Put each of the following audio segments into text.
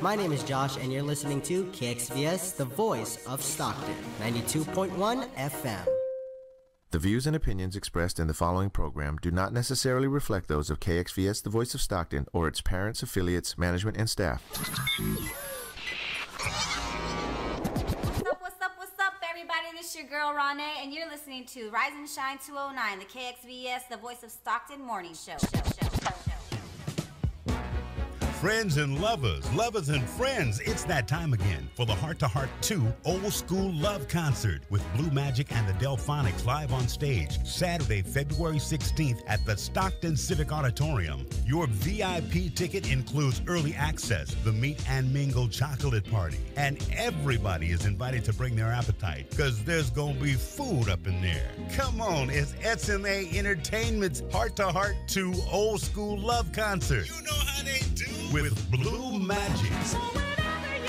My name is Josh, and you're listening to KXVS, the voice of Stockton, 92.1 FM. The views and opinions expressed in the following program do not necessarily reflect those of KXVS, the voice of Stockton, or its parents, affiliates, management, and staff. What's up, everybody? This is your girl, RawNé, and you're listening to Rise and Shine 209, the KXVS, the voice of Stockton morning show. Friends and lovers and friends, it's that time again for the Heart to Heart 2 Old School Love Concert with Blue Magic and the Delphonics live on stage Saturday, February 16th at the Stockton Civic Auditorium. Your VIP ticket includes early access, the Meet and Mingle chocolate party, and everybody is invited to bring their appetite because there's going to be food up in there. Come on, it's SMA Entertainment's Heart to Heart 2 Old School Love Concert. You know how they do. With Blue Magic. So wherever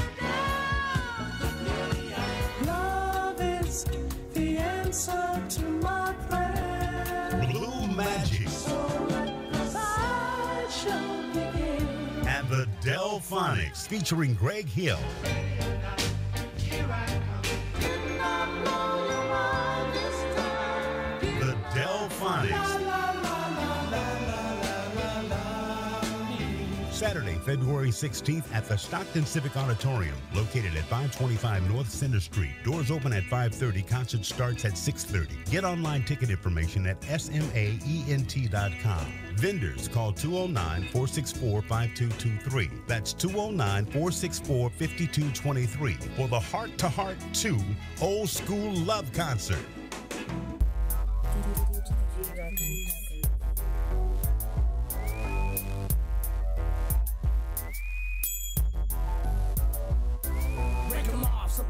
you go, love is the answer to my prayer. Blue Magic. So let the show begin. And the Delphonics featuring Greg Hill. The Delphonics. Saturday, February 16th at the Stockton Civic Auditorium, located at 525 North Center Street. Doors open at 5:30. Concert starts at 6:30. Get online ticket information at smaent.com. Vendors call 209-464-5223. That's 209-464-5223 for the Heart to Heart 2 Old School Love Concert.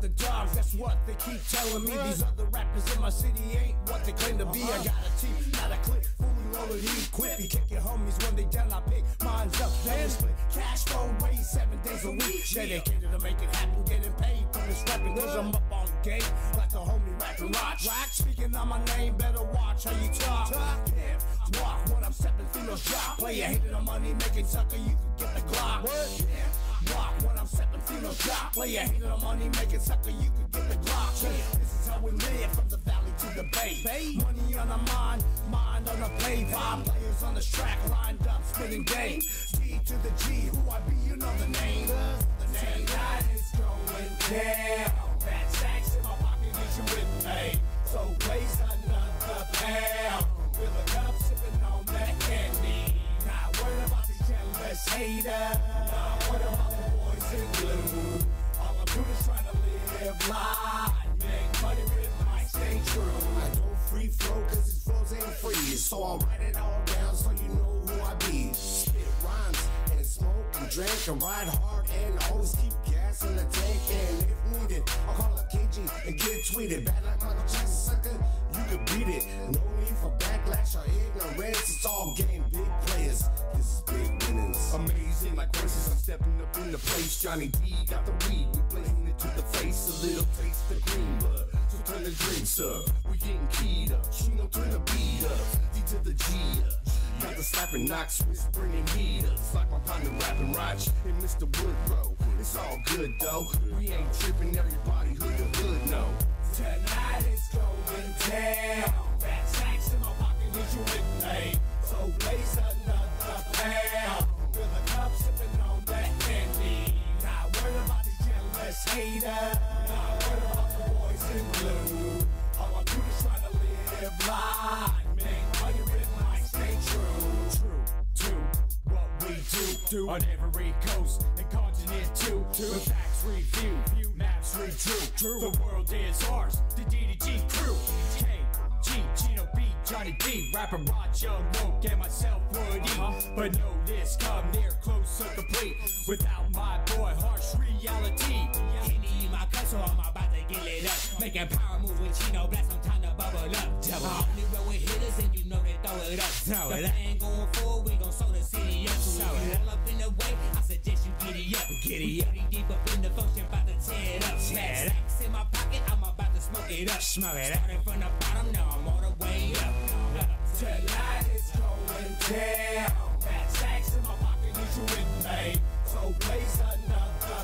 The dogs, that's what they keep telling me. These other rappers in my city ain't what they claim to be. I got a team, not a clique, fully loaded, he quit. You kick your homies when they down, I pick mines up. Then split cash flow away 7 days a week. Dedicated to make it happen, getting paid from this rapping. Cause I'm up on the game, like the homie rapping Rock. Speaking on my name, better watch how you talk. Yeah, walk when I'm stepping through no shop. Play a hating on money, making sucker, you can get the Glock. Yeah. Walk when I'm stepping through no shop. Play a hater on money, make it sucker, you can get the Glock. This is how we live from the valley to the bay. Money on the mind on the play. 5 players on the track, lined up, spinning game. D to the G, who I be, you know the name. Tonight is going down. Fat stacks in my pocket, is you with me? So raise another pound. With a cup sipping on that candy. Not worried about these jealous haters. Not worried about the boys in blue. All I'm doing is trying to live life. Make money with my stay true. I don't free flow cause these flows ain't free. So I'll write it all down so you know who I be. Spit rhymes and smoke and drink and ride hard and always keep gas in the tank. And if needed, I'll call a KG and get tweeted. Bad like Michael Jackson, sucker, you could beat it. No need for backlash or ignorance. It's all game, big players. This is big winnings. Amazing like races, I'm stepping up in the place. Johnny D got the weed, we blazing it to the face. A little taste of green blood, so turn the drinks up. We getting keyed up, Chino turn the beat up. D to the G up. Got the slapping knocks, whispering and heat up. It's like my partner rapping Raj and Mr. Woodrow. It's all good though, we ain't tripping, everybody hood to hood, no. Tonight is going down. Fat stacks in my pocket, is you with me? So blaze another pound. With a cup sipping on that candy. Not worried about these jealous haters. Not worried about the boys in blue. All I'm doing is trying to live life. Make money with my stay true. True, what we do on every coast and continent too. The facts review, maps read true. The world is ours, the DDG crew. KG, Gino B, Johnny B, rapper Roger, Woke, and myself would eat. But no, this come near close to complete without my boy, harsh reality. Henny in my cup, so I'm about to get lit up. Making power moves with Chino, blast some time to bubble up. Only roll with hitters, and you know they throw it up. The plan going forward, we gon' sow the city up. So all up in the way, I suggest you giddy up. Giddy deep up in the function, about to tear it up. Stacks in my pocket, I'm about to smoke it up. Starting from the bottom, now I'm all the way up. Tonight is going down. Fat stacks in my pocket, is you with me? So blaze another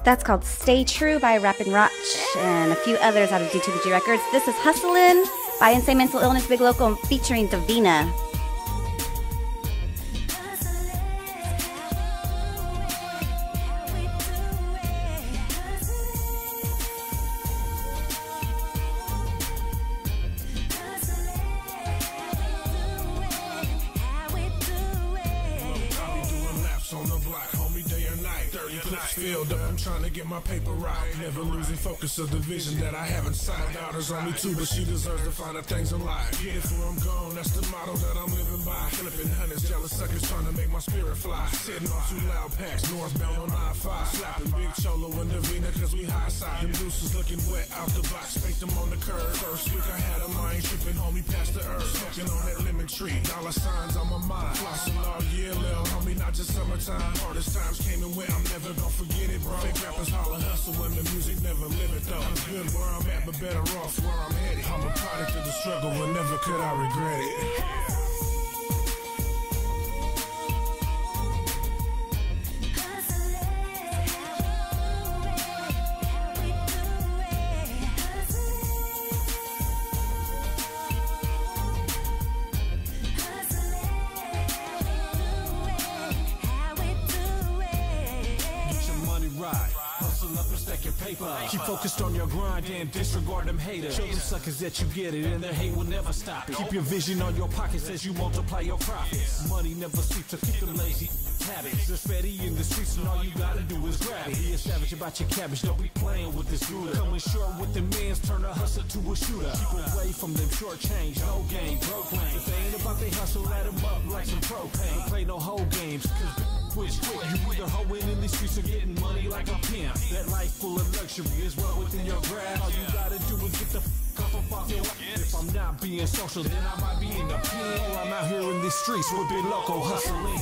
That's called Stay True by Rappin' Roch and a few others out of D2BG Records. This is Hustlin' by Insane Mental Illness Big Loco featuring Davina. Filled up, I'm trying to get my paper right. Never losing focus of the vision that I have inside. Daughter's only 2, but she deserves to find the things in life. Get it before I'm gone, that's the motto that I'm living by. Flipping hundreds, jealous suckers trying to make my spirit fly. Sitting on 2 loud packs, northbound on I-5. Slapping Big Cholo and Davina cause we high side. Them deuces looking wet out the box, faked them on the curb. First week I had them, I ain't tripping, homie, past the earth. Smoking on that lemon tree, dollar signs on my mind. Flossing all year, little homie, not just summertime. Hardest times came and went, I'm never gonna forget it, bro. Fake rappers holler hustle when the music never live it though. I'm good where I'm at, but better off where I'm headed. I'm a product of the struggle, and never could I regret it. Keep focused on your grind and disregard them haters. Show them suckers that you get it and their hate will never stop it. Keep your vision on your pockets as you multiply your profits. Money never sleeps, so keep them lazy habits. They're steady in the streets and all you gotta do is grab it. Be a savage about your cabbage, don't be playing with this ruler. Coming short with the mans, turn a hustler to a shooter. Keep away from them short change, no game, broke lane. If they ain't about they hustle, light them up like some propane. Don't play no whole games, cause switch quick. You either hoeing in these streets or getting money like a pimp. That life full of luxury is well within your grasp. All you gotta do is get the f*** off your ass. If I'm not being social, then I might be in the pen. Or I'm out here in these streets with Big Loco hustling.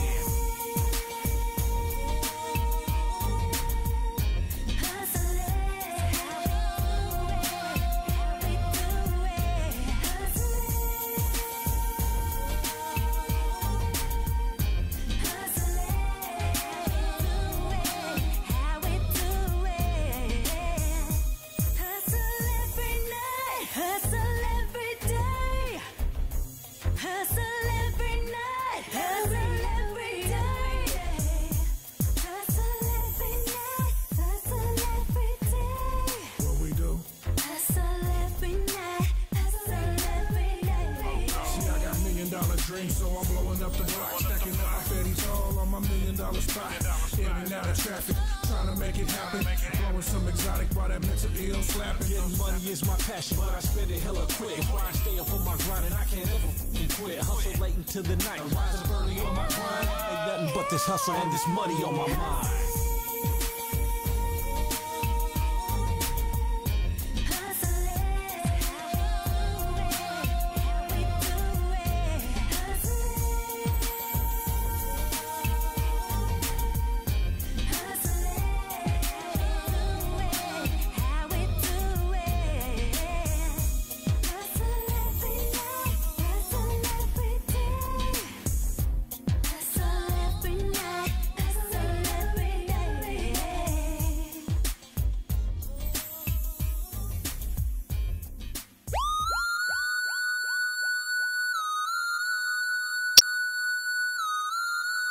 So I'm blowing up the block, stacking up my fatty tall on my $1 million spot. In and out of traffic, trying to make it happen. Blowing some exotic while that mental ill slapping. Getting money is my passion, but I spend it hella quick. Why I stay up on my grind and I can't ever quit. Hustle late into the night, rise up early on my grind. Ain't nothing but this hustle and this money on my mind.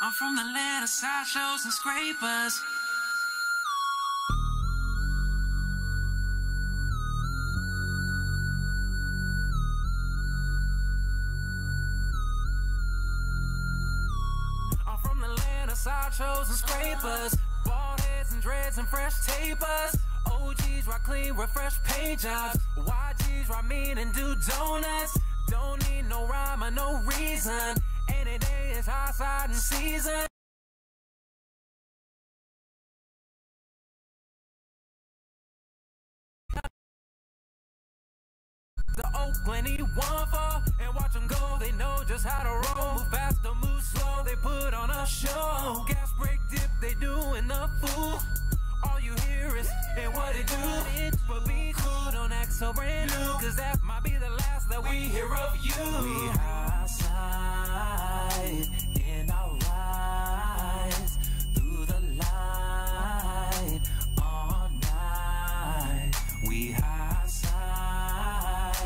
I'm from the land of sideshows and scrapers. I'm from the land of sideshows and scrapers. Bald heads and dreads and fresh tapers. OGs rock clean with fresh paint jobs. YGs rock mean and do donuts. Don't need no rhyme or no reason. Any day is high side and season. The Oakland he won for, and watch them go, they know just how to roll. Move fast or move slow, they put on a show. Gas brake dip, they doing the fool. All you hear is, and what it do. But be cool, don't act so brand new, cause that might be the last that we hear of you. We high side in our rise through the light.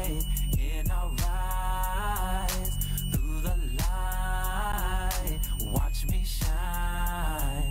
night, and I'll rise through the light. Watch me shine.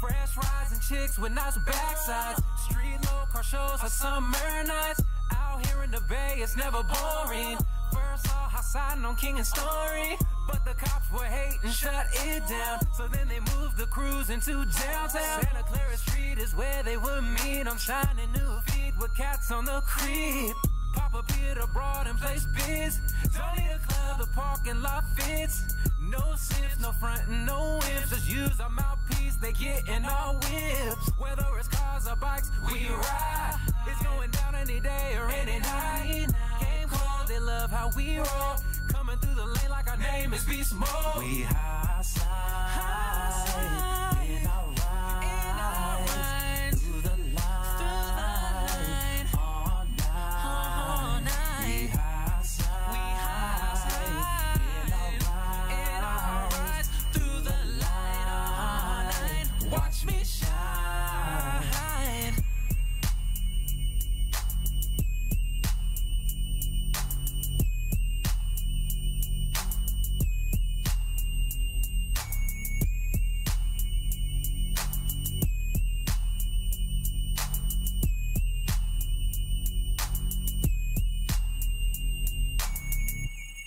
Fresh rising chicks with nice backsides. Street low car shows for summer nights. Out here in the Bay, it's never boring. First saw Hassan on King and Story, but the cops were hating, shut it down. So then they moved the cruise into downtown. Santa Clara Street is where they would meet. I'm shining new feet with cats on the creep. Pop a beer abroad and place bids. Don't need a club, the parking lot fits. No sips, no frontin', no whips. Just use our mouthpiece, they gettin' our whips. Whether it's cars or bikes, we ride. It's going down any day or any night. Game cold, they love how we roll. Coming through the lane like our name is Beast Mode. We high side, in our ride, through the line, all night. We high side, in our ride, through the line. Watch me shine.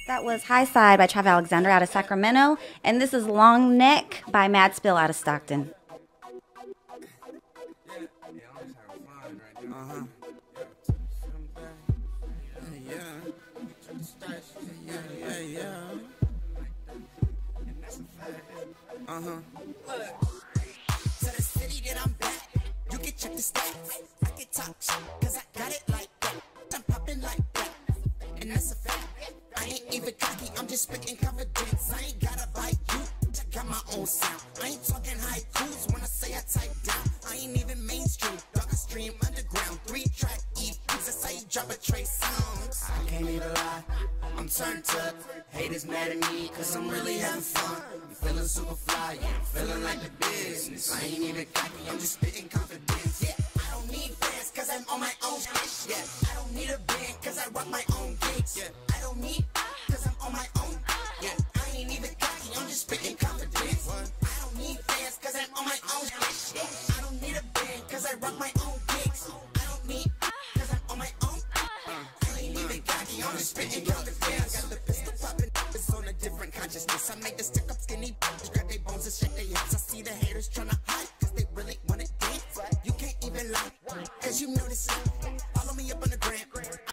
That was High Side by Trav Alexander out of Sacramento, and this is Long Neck by Mad Spill out of Stockton. To the city that I'm back, you can check the stats. I can talk shit, cause I got it like that. I'm popping like that, and that's a fact. I ain't even cocky, I'm just spitting confidence. I ain't gotta bite you, I got my own sound. I ain't talking haikus when I say I type down. I ain't even mainstream, dog, I stream underground. 3-track EPs, that's how you drop a trace songs. I can't even lie, I'm turned up. Haters mad at me, cause I'm really having fun. I'm feeling super fly, yeah, I'm feeling like the business. I ain't even cocky, I'm just spitting confidence. Yeah, I don't need fans, cause I'm on my own bitch. Yeah, I don't need a band, cause I rock my own gigs. Yeah, I don't need, cause I'm on my own. Yeah, I ain't even cocky, I'm just spitting confidence. I don't need fans, cause I'm on my own bitch. Yeah, I don't need a band, cause I rock my own gigs. I don't need, cause I'm on my own. I ain't even cocky, I'm just spitting confidence. Got the pistol popping, it's on a different consciousness. I make the stick up skinny, grab their bones and shake their hips. I see the haters tryna hide, cause they really wanna dance. You can't even lie, cause you know this. Follow me up on the gram,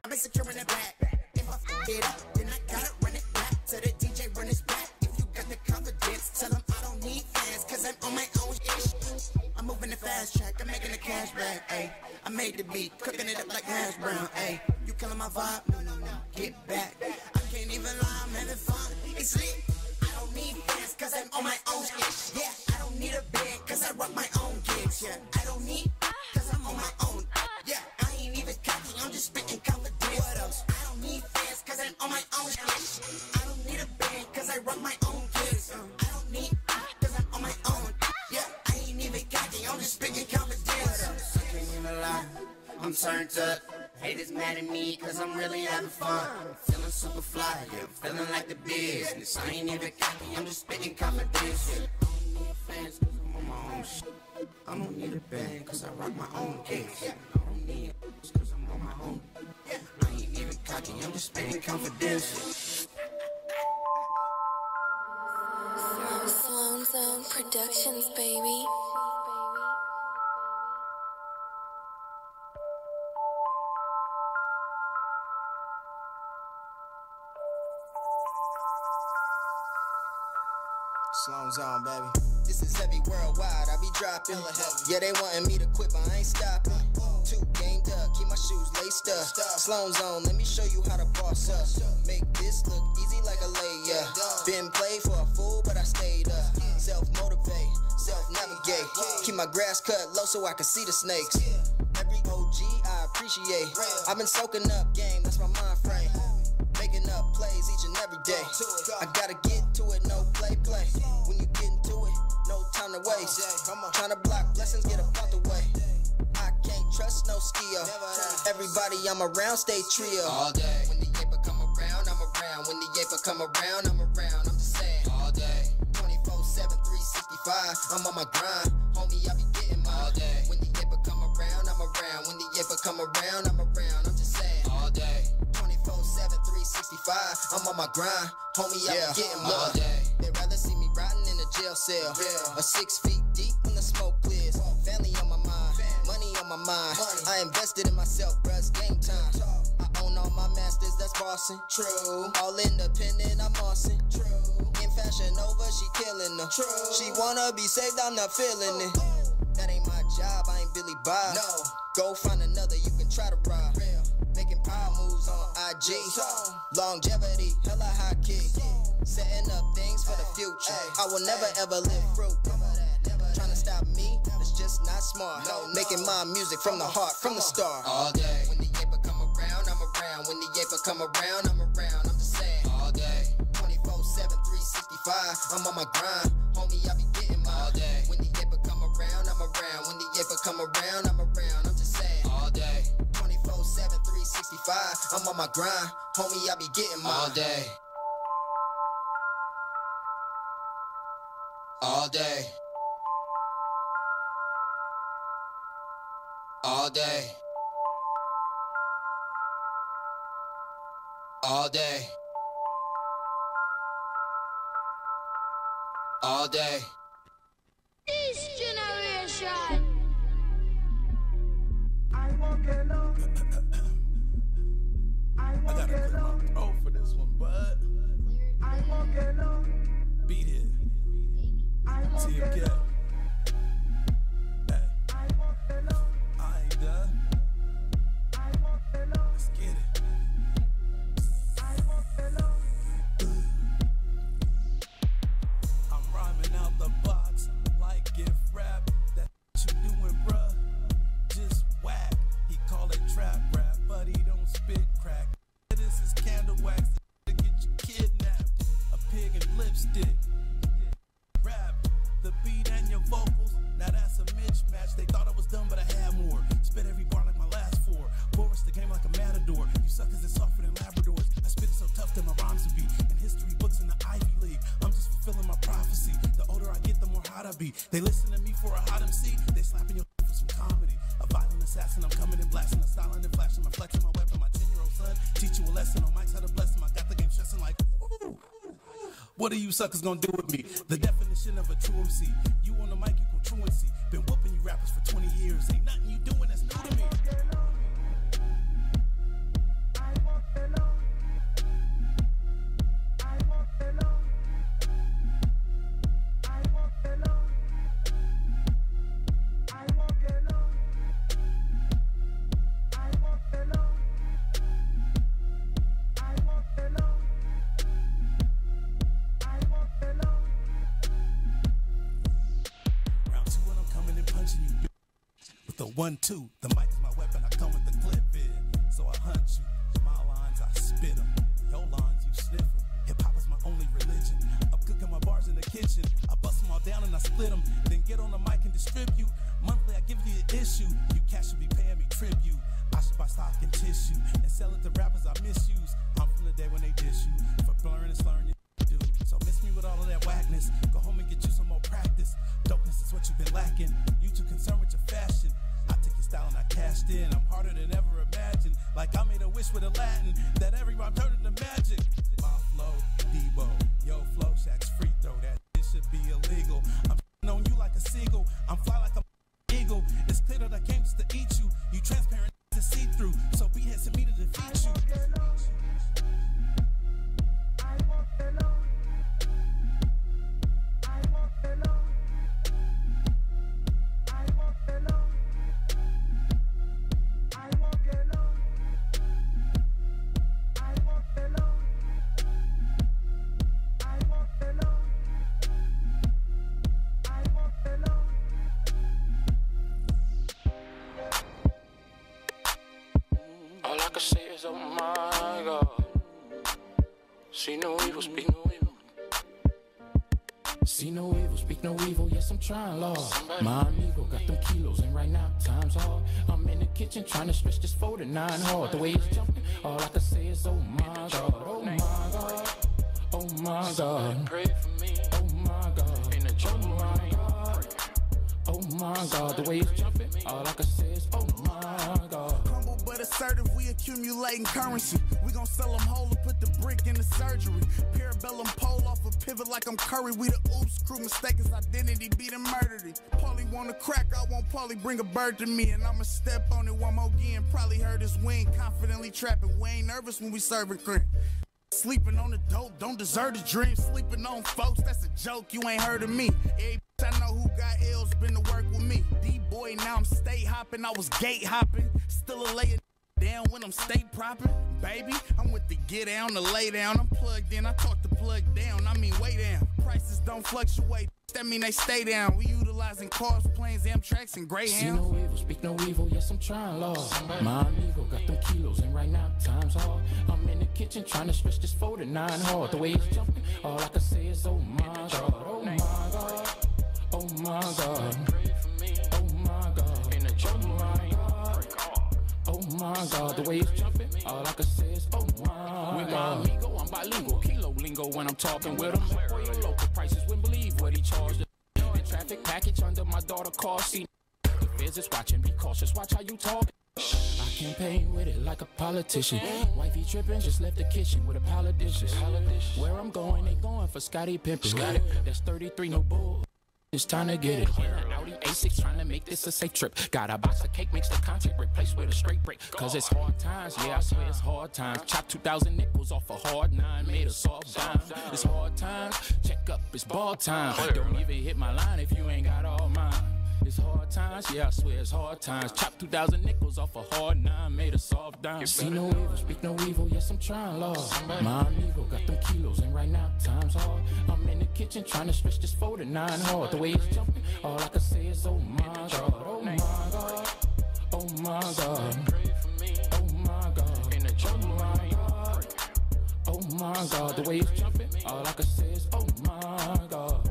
I've been securing the bag. If I fuck it up, then I gotta run it back. To the DJ, run his back. If you got the confidence, tell him I don't need fans, cause I'm on my own ish. I'm moving the fast track, I'm making the cash back, ayy. I made the beat, cooking it up like hash brown, ayy. You killing my vibe? No, get back. I can't even lie, I'm having fun. It's lit. I don't need fans, cause I'm on my own ish. Yeah, I don't need a band, cause I rock my own gigs. Yeah, I don't need, cause I'm on my own. Yeah, I ain't even cocky, I'm just spitting confidence. What else? I don't need fans, cause I'm on my own ish. I don't need a band, cause I rock my own gigs. I don't need, cause I'm on my own. Yeah, I ain't even cocky, I'm just spitting confidence. What else? I can't even lie, I'm turned up. Haters mad at me, cause I'm really having fun. I'm feeling super fly, yeah, I'm feeling like the business. I ain't even cocky, I'm just spitting confidence. Yeah, I don't need fans, cause I'm on my own shit. I don't need a band, cause I rock my own gigs. I don't need it, cause I'm on my own. Yeah, I ain't even cocky, I'm just spitting confidence. Sloan Zone Productions, baby. Sloan Zone, baby. This is heavy worldwide, I be dropping. Yeah, they wanting me to quit, but I ain't stopping. 2 gamed up, keep my shoes laced up. Sloan Zone, let me show you how to boss up. Make this look easy like a layup. Been played for a fool, but I stayed up. Self-motivate, self-navigate. Keep my grass cut low so I can see the snakes. Every OG I appreciate. I've been soaking up game, that's my mind frame. Making up plays each and every day. I gotta get to it, no play. When you get into it, no time to waste. Trying to block blessings, get up out the way. I can't trust no skill. Everybody I'm around stay trio. All day. When the yaper come around, I'm around. When the yaper come around, I'm around. I'm just saying. All day. 24/7, 365. I'm on my grind. Homie, I be getting mine. All day. When the yaper come around, I'm around. When the yaper come around, I'm around. I'm just saying. All day. 24/7, 365. I'm on my grind. Homie, I be getting mine. All day. They'd rather see me rotting in a jail cell. Or 6 feet deep when the smoke clears. Family on my mind. Money on my mind. I invested in myself, bruh. It's game time. I own all my masters, that's bossing. True. All independent, I'm bossing. True. In Fashion Nova, she killing them. True. She wanna be saved, I'm not feeling it. That ain't my job, I ain't Billy Bob. No. Go find another, you can try to rob. Making power moves on IG. Longevity, hella high key. Setting up things for the future. I will never ever live fruit. Trying to stop me, it's just not smart. Making my music from the heart, from the start. All day. When the yaper come around, I'm around. When the yaper come around, I'm around. I'm just saying. All day. 24/7, 365. I'm on my grind. Homie, I be getting mine. All day. When the yaper come around, I'm around. When the yaper come around, I'm around. I'm just saying. All day. 24/7, 365. I'm on my grind. Homie, I be getting mine. All day. All day. All day. All day. All day. This generation. I won't get low. I gotta clear my throat for this one, bud. I won't get low. Beat it. TMK. Hey. I ain't done. Let's get it. I'm rhyming out the box like gift rap. That you doing, bruh? Just whack. He call it trap rap, but he don't spit crack. This is candle wax to get you kidnapped. A pig and lipstick. Rap, the beat and your vocals. Now that's a mismatch. They thought I was done, but I had more. Spit every bar like my last four. Boris the game like a matador. You suckers is softer than Labradors. I spit it so tough that my rhymes will be in history books in the Ivy League. I'm just fulfilling my prophecy. The older I get, the more hot I be. They listen to me for a hot MC. They slapping your for some comedy. A violent assassin, I'm coming in blasting. A styling and flashing, I'm flexing my weapon. My 10-year-old son teach you a lesson. On mics how to bless him. I got the game stressing like, ooh. What are you suckers gonna do with me? The definition of a true MC. You on the mic equal truancy. Been whooping you rappers for 20 years. Ain't nothing you doing that's new to me. The 1-2, the mic is my weapon, I come with the clip in. So I hunt you, my lines, I spit them. Your lines, you sniff them. Hip-hop is my only religion. I'm cooking my bars in the kitchen. I bust them all down and I split them. Then get on the mic and distribute. Monthly, I give you an issue. You cash will be paying me tribute. I should buy stock and tissue and sell it to rappers I misuse. I'm from the day when they diss you for blurring and slurring your dude. So miss me with all of that whackness. Go home and get you some more practice. Dopeness is what you've been lacking. You too concerned with your fashion. I took your style and I cashed in. I'm harder than ever imagined. Like I made a wish with a Latin that every rhyme turned into magic. My flow, Debo. Yo, flow, Shaq's free throw. That shit should be illegal. I'm on you like a seagull. I'm fly like a eagle. It's clear that I came just to eat you. You transparent to see through. So be here to me to defeat you. All I can say is, oh my God. See no evil, speak no evil. See no evil, speak no evil, yes I'm trying, Lord. My amigo got them kilos, and right now time's hard. I'm in the kitchen trying to stretch this 49 hard. The way it's jumping, all I can say is oh my God, oh my God, oh my God. Pray for me, oh my God, in the jungle, oh my God, oh my God. The way it's jumping, all I can say is oh my God. Humble but assertive, we accumulating currency. We gon' sell them whole and put the brick in the surgery. Parabellum pole off a pivot like I'm Curry. We the oops crew, mistake his identity, beat and murdered it. Paulie wanna crack, I want Paulie, bring a bird to me. And I'ma step on it one more again. Probably heard his wing, confidently trapping. We ain't nervous when we serving cream. Sleeping on the dope, don't deserve the dream. Sleeping on folks, that's a joke, you ain't heard of me. Every I know who got L's been to work with me. D-boy, now I'm state hopping, I was gate hopping. Still a layer down when I'm state propping. Baby, I'm with the get down, the lay down. I'm plugged in, I talk to plug down, I mean way down. Prices don't fluctuate, that mean they stay down. We utilizing cars, planes, Amtraks, and Greyhounds. See no evil, speak no evil, yes I'm trying, Lord. My amigo got them kilos, and right now time's hard. I'm in the kitchen trying to stretch this 49 hard. The way it's jumping, all I can say is oh my God, oh my God, oh my God, oh my God, in the jungle, oh my God, oh my God. The way it's jumping, all I can say is oh my God. With my amigo, I'm bilingual, kilo lingo when I'm talking with him. Boy, your local prices wouldn't believe what he charged. The traffic package under my daughter car seat. The feds is watching, be cautious, watch how you talk. I campaign with it like a politician. Wifey tripping, just left the kitchen with a pile of dishes. Where I'm going, they going for Scotty Pimpin'. That's 33, no bull. It's time to get it. Audi A6 trying to make this a safe trip. Got a box of cake, makes the content replaced with a straight break. Cause it's hard times, yeah, I swear it's hard times. Chop 2,000 nickels off a hard 9, made a soft dime. It's hard times, check up, it's ball time. Don't even hit my line if you ain't got all mine. It's hard times, yeah, I swear it's hard times. Chop 2,000 nickels off a hard 9, made a soft dime. See no evil, speak no evil, yes I'm trying, Lord. My amigo got them kilos, and right now time's hard. I'm in the kitchen trying to stretch this 49 hard. The way it's jumping, all I can say is oh my God, oh my God, oh my God, oh my God, in the jungle, oh my God, oh my God. The way it's jumping, all I can say is oh my God.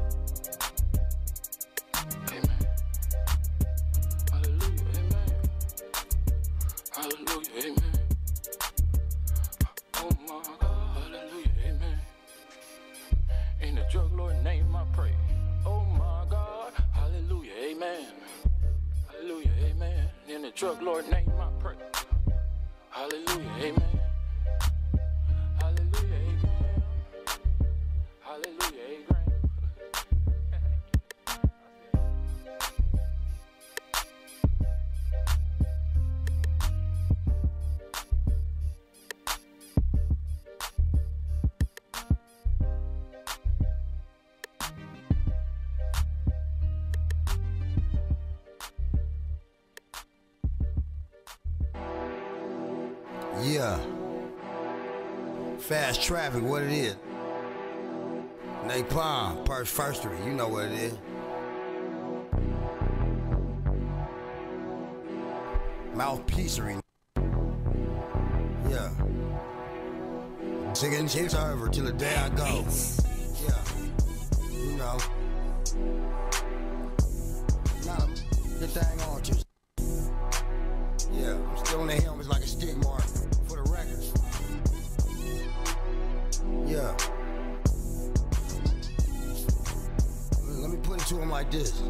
Hallelujah, amen. Oh my God, hallelujah, amen. In the drug Lord name I pray. Oh my God, hallelujah, amen. Hallelujah, amen. In the drug Lord name I pray. Hallelujah, amen. Hallelujah, amen. Hallelujah, amen. Yeah. Fast traffic, what it is. Napalm, Firstery, you know what it is. Mouthpiecery. Yeah. Singing shit's over till the day I go. Yeah. You know. Not a good thing on you. Yeah, I'm still on the helmets like a stick mark for the record. Yeah. Let me put it to him like this.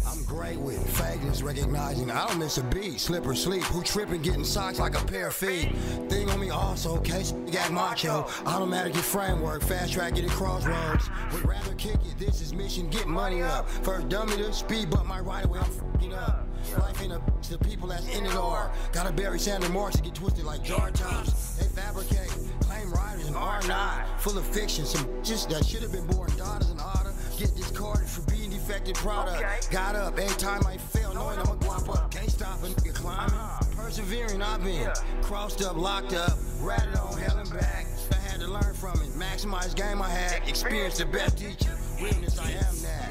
I'm great with vagueness, recognizing I don't miss a beat. Slip or sleep, who tripping, getting socks like a pair of feet. Thing on me also, case got macho. Automatic framework, fast track it at crossroads. Would rather kick it, this is mission, get money up. First dummy to speed, but my right away, I'm f***ing up. Life ain't a bitch, the people that's in it are. Gotta bury Sandra Marks to get twisted like jar tops. They fabricate, claim writers and are not. Full of fiction, some just that should have been born daughters and otter. Get discarded for being defective product. Got up, every time I fail, knowing I'ma guap up. Can't stop a nigga climbing. Persevering, I've been crossed up, locked up, ratted on, hell and back. I had to learn from it, maximize game I had, experience the best teacher. Realness, I am that.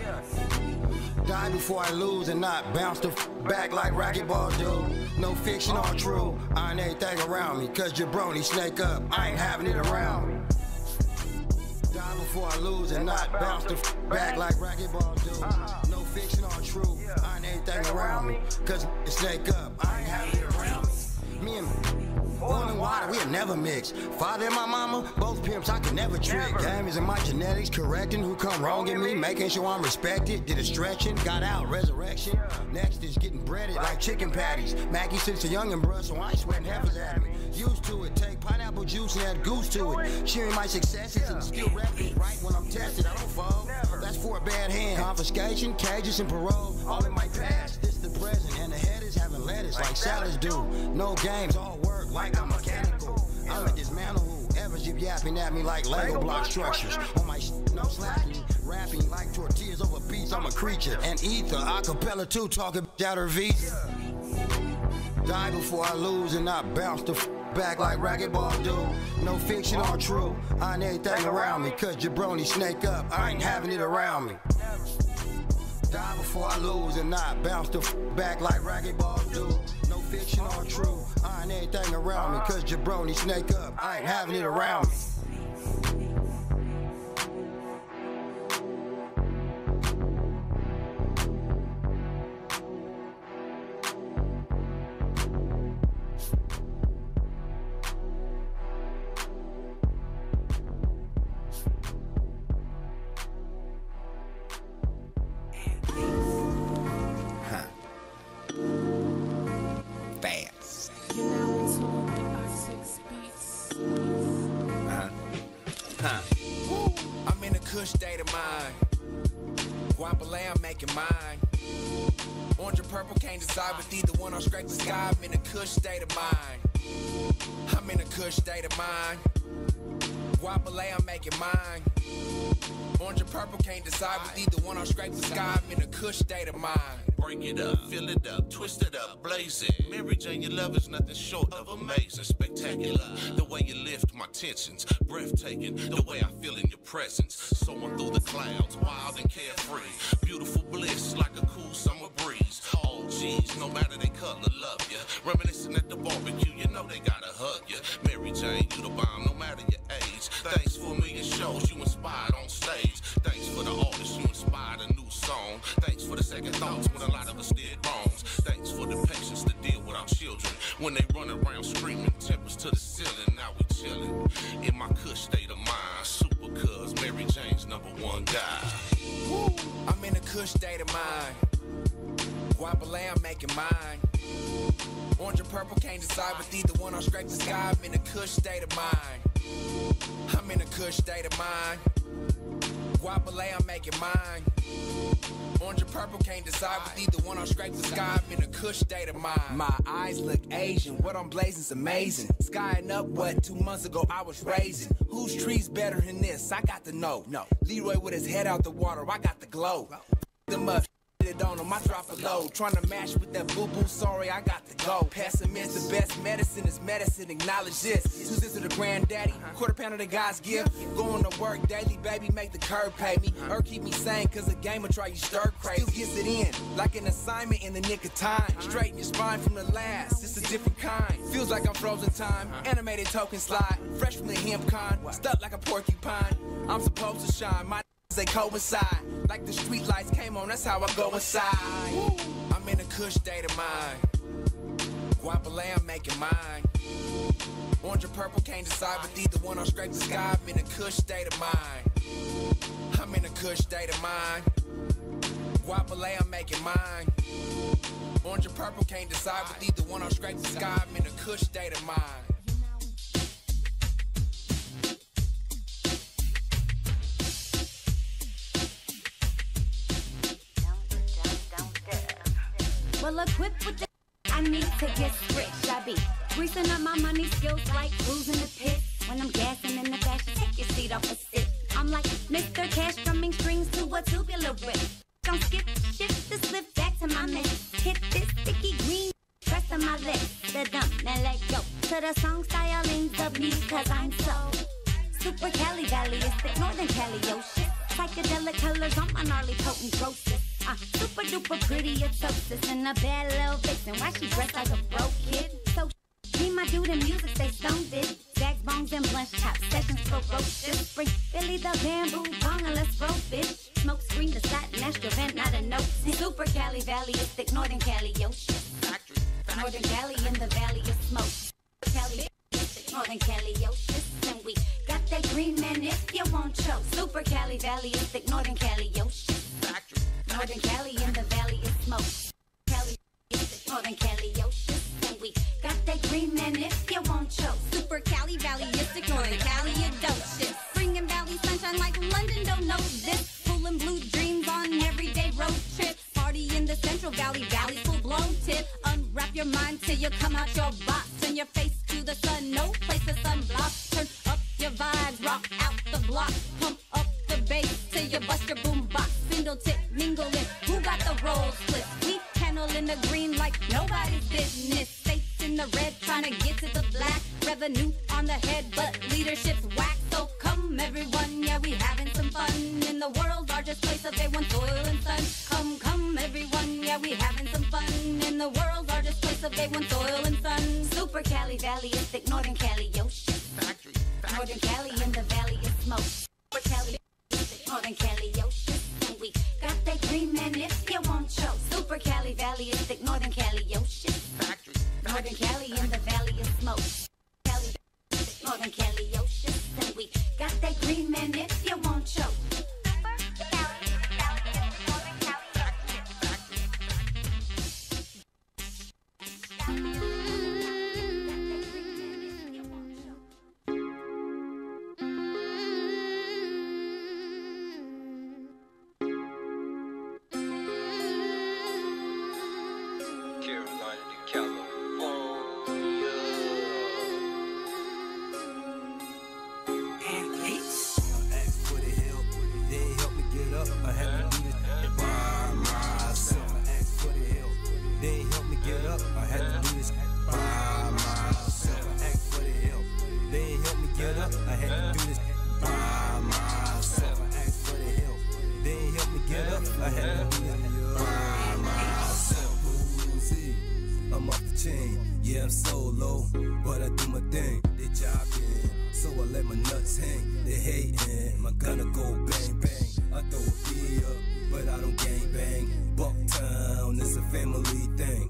Die before I lose and not bounce the back like racquetball do. No fiction, all true. I ain't everything around me, cause jabroni snake up. I ain't having it around me. Die Die before I lose and not bounce the back like racquetball do. No fiction or true, I ain't anything around me. Cause snake up, I ain't having it around me. Me and oil and water, we'll never mix. Father and my mama, both pimps, I can never trick. Game is in my genetics, correcting who come wrong in me, making sure I'm respected. Did a stretching, got out, resurrection. Next is getting breaded like chicken patties. Maggie since a youngin' bruh, so I ain't sweating heifers at me. Used to it, take pineapple juice and add goose to it. Cheering my successes and still rapping right when I'm tested. I don't fall, that's for a bad hand. Confiscation, cages and parole, all in my past. This the present, and the head is having lettuce like salads do. No games, all work like I'm mechanical. I'm a dismantle whoever keep yapping at me like Lego block structures. On my no slacking, rapping like tortillas over beats. I'm a creature, and ether, acapella too, talking out her visa. Die before I lose and not bounce the back like racquetball do. No fiction or true, I ain't anything around me. Cause jabroni snake up, I ain't having it around me. Die before I lose and not bounce the back like racquetball do. No fiction or true, I ain't anything around me. Cause jabroni snake up, I ain't having it around me. I'm in a kush state of mind. Guapole, I'm making mine. Orange or purple, can't decide with either one. I'll scrape the sky. I'm in a kush state of mind. I'm in a kush state of mind. Guapole, I'm making mine. Orange or purple, can't decide with either one. I'll scrape the sky. I'm in a kush state of mind. Break it up, fill it up, twist it up, blaze it. Mary Jane, your love is nothing short of amazing, spectacular. The way you lift my tensions, breathtaking. The way I feel in your presence, soaring through the clouds, wild and carefree. Beautiful bliss like a cool summer breeze. Oh geez, no matter they color, love ya. Reminiscing at the barbecue, you know they gotta hug ya. Mary Jane, you the bomb, no matter your age. Thanks for a million shows you inspired on stage. Thanks for the artists you inspired a new song. Thanks for the second thoughts when a lot of us did wrongs. Thanks for the patience to deal with our children when they run around screaming tempers to the ceiling. Now we chilling in my kush state of mind. Super cuz Mary Jane's #1 guy. I'm in a kush state of mind. Guapole, I'm making mine. Orange or purple, can't decide with either one. I'll scrape the sky. I'm in a kush state of mind. I'm in a kush state of mind. Guapole, I'm making mine. Orange or purple, can't decide with either one. I'll scrape the sky. I'm in a kush state of mind. My eyes look Asian. What I'm blazing's amazing. Skying up what 2 months ago I was raising. Whose tree's better than this? I got to know. No. Leroy with his head out the water. I got the glow. Them up. It on him, I drop a low. Trying to match with that boo-boo, sorry, I got to go. Pessimist, the best medicine is medicine, acknowledge this. 2 cents of the granddaddy, £1/4 of the God's gift. Going to work daily, baby, make the curb pay me. Or keep me sane, cause a game will try you stir crazy. Still gets it in, like an assignment in the nick of time. Straighten your spine from the last, it's a different kind. Feels like I'm frozen time, animated token slide. Fresh from the hemp con, stuck like a porcupine. I'm supposed to shine, my they coincide. Like the street lights came on, that's how I go inside. I'm in a kush state of mind. Guapole, I'm making mine. Orange or purple, can't decide with either one. I'll scrape the sky. I'm in a kush state of mind. I'm in a kush state of mind. Guapole, I'm making mine. Orange or purple, can't decide with either one. I'll scrape the sky. I'm in a kush state of mind. Well, equipped with the I need to get rich. I be greasing up my money skills like cruising the pit. When I'm gassing in the fashion, take your seat off a sit. I'm like Mr. Cash strumming strings to a tubular whip. Don't skip, shift the slip back to my miss. Hit this sticky green, press on my lips. The dump, then let go. To the song stylings of me, cause I'm so super Cali-Valleyistic, Northern Cali, yo shit. Psychedelic colors on my gnarly potent grossest. Super duper pretty, it's hostess and a bad little vixen. Why she dressed like a broke kid? So me, my dude, and music stay stoned it. Zags bongs and blunt chops, sessions ferocious. Bring Billy the bamboo bong and let's roll, bitch. Smoke screen the satin, astral vent, not a note. Super Cali Valley-istic, Northern Cali, yo shit. Northern Cali in the valley of smoke. Cali, Northern Cali, yo shit. And we got that green man if you won't show. Super Cali Valley-istic, Northern Cali, yo shit. Northern Cali in the valley of smoke. Cali, Northern Cali, yo shit. And we got that green man if you won't show. Super Cali Valley-istic, Northern Cali, you dope shit. Bringing valley sunshine like London, don't know this. Pulling blue dreams on everyday road trips. Party in the Central Valley, valley full blown tip. Unwrap your mind till you come out your box. Turn your face to the sun, no place for sunblock. Turn up your vibes, rock out the block. Pump up the bass till you bust your boombox. Spindle tip, mingle it, who got the roll split? We candle in the green like nobody's business. States in the red, trying to get to the black. Revenue on the head, but leadership's whack. So come everyone, yeah, we having some fun. In the world's largest place of A1 soil and sun. Come everyone, yeah, we having some fun. In the world's largest place of A1 soil and sun. Super Cali Valley-istic, Northern Cali, yo shit. Northern Cali in the valley of smoke. Super Cali, Northern Cali, yo shit. And we got that green man if you won't show. Super Cali Valley-istic, Northern Cali, yo shit. Northern Cali in the valley of smoke. Cali, Northern Cali, yo shit. And we got that green man if you won't show. Yeah, I'm solo, but I do my thing. They jogging, so I let my nuts hang. They hating, my gunna go bang bang. I throw a beer up, but I don't gang bang. Bucktown, it's a family thing.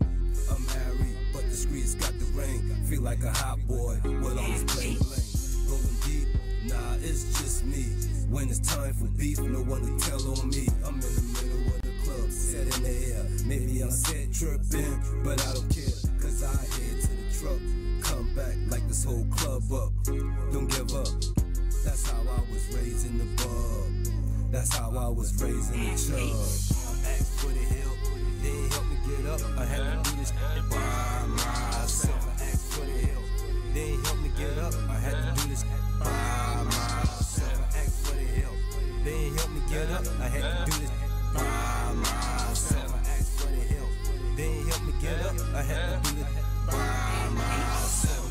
I'm married, but the streets got the ring. Feel like a hot boy with all this bling bling. Rolling deep, nah, it's just me. When it's time for beef, no one to tell on me. I'm in the middle of the club, set in the air. Maybe I'm set tripping, but I don't care. Cause I head to the truck, come back like this whole club up. Don't give up, that's how I was raised in the bug. That's how I was raised in the chug. I asked for the help, they ain't help me get up. I had to do this by myself. I asked for the help, they ain't help me get up. I had to do this by myself. I asked for the help, they ain't help me get up. I had to do this by myself. I asked for the help, they ain't help me get up. I had to do this by myself.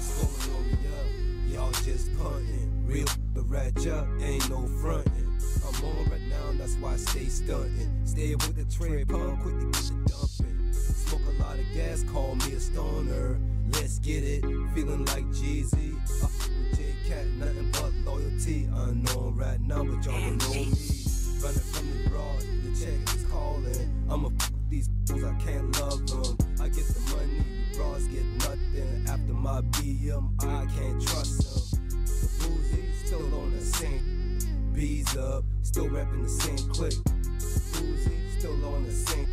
Rolling me up, y'all just punting. Real the ratchet, ain't no frontin'. I'm on right now, that's why I stay stuntin'. Stay with the trade pump, quick to get the dumpin'. Smoke a lot of gas, call me a stoner. Let's get it, feeling like Jeezy. With J-Cat, nothing but loyalty. Unknown right now, but y'all don't know me. Running from the broad, the check is calling. I'ma f these fools, I can't love them. I get the money, the bras get nothing. After my BM, I can't trust them. The boozy still on the same. Bees up, still rapping the same click. Boozy still on the same.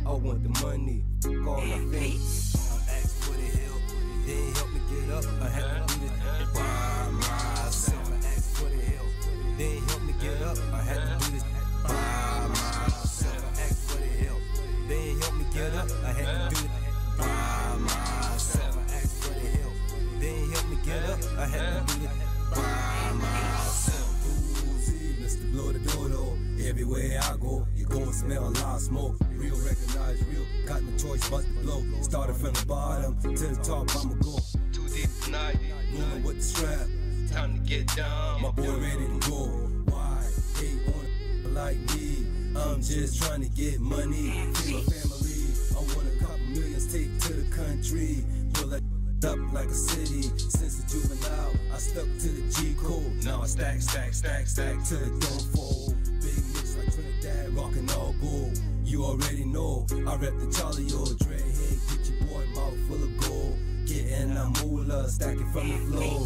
I want the money, all I think. I asked for the help, they ain't help me get up. I had to do this by myself. I asked for the help, they ain't help me get up. I had to do this by myself. I asked for the help, they ain't help me get up. I had to do this by myself. I asked for the help, they ain't help me get up. I had to do this by myself. Boozy, Mr. Blow the Dodo. Everywhere I go, you gon' smell a lot of smoke. Real recognize real, got no choice but to blow. Started from the bottom to the top, I'ma go. Too deep tonight, moving with the strap. Time to get down, my boy ready to go. Why? Hate on it like me. I'm just trying to get money. Feed my family. I want a couple millions, take to the country. Roll that up like a city. Since a juvenile, I stuck I stack till it don't fall. Big mix like Trinidad, rockin' all bull. You already know, I rep the Charlie or Dre. Hey, get your boy mouth full of gold. Getting that moolah, stacking from the floor.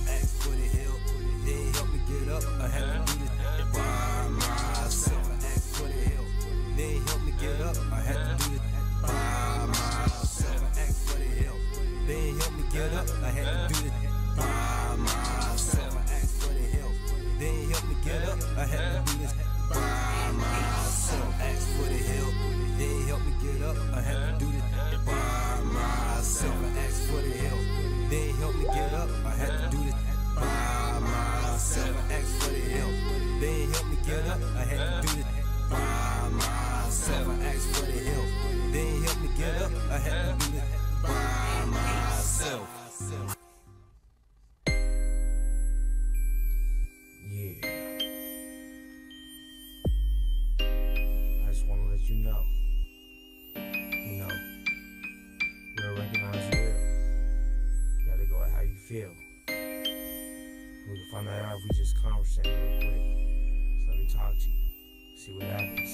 Ask for the hill, they help me get up. I had to do it by myself. Ask for the hill, they help me get up. I had to do it by myself. Ask for the hill, they help me get up. I had to do it by myself. Ask for the hill, they help me get up. I had to do this by myself. Ask for the hill, they help me get up. I had to do this by myself. Ask for the hill, they help me get up. I had to do this by myself. Ask for the hill, they help me get up. I had to do this by myself. Ask for the hill, they help me get up. I had to do this by myself. Yeah. I just want to let you know, real recognize real. You gotta go at how you feel. We can find that out if we just conversate real quick. So let me talk to you, see what happens.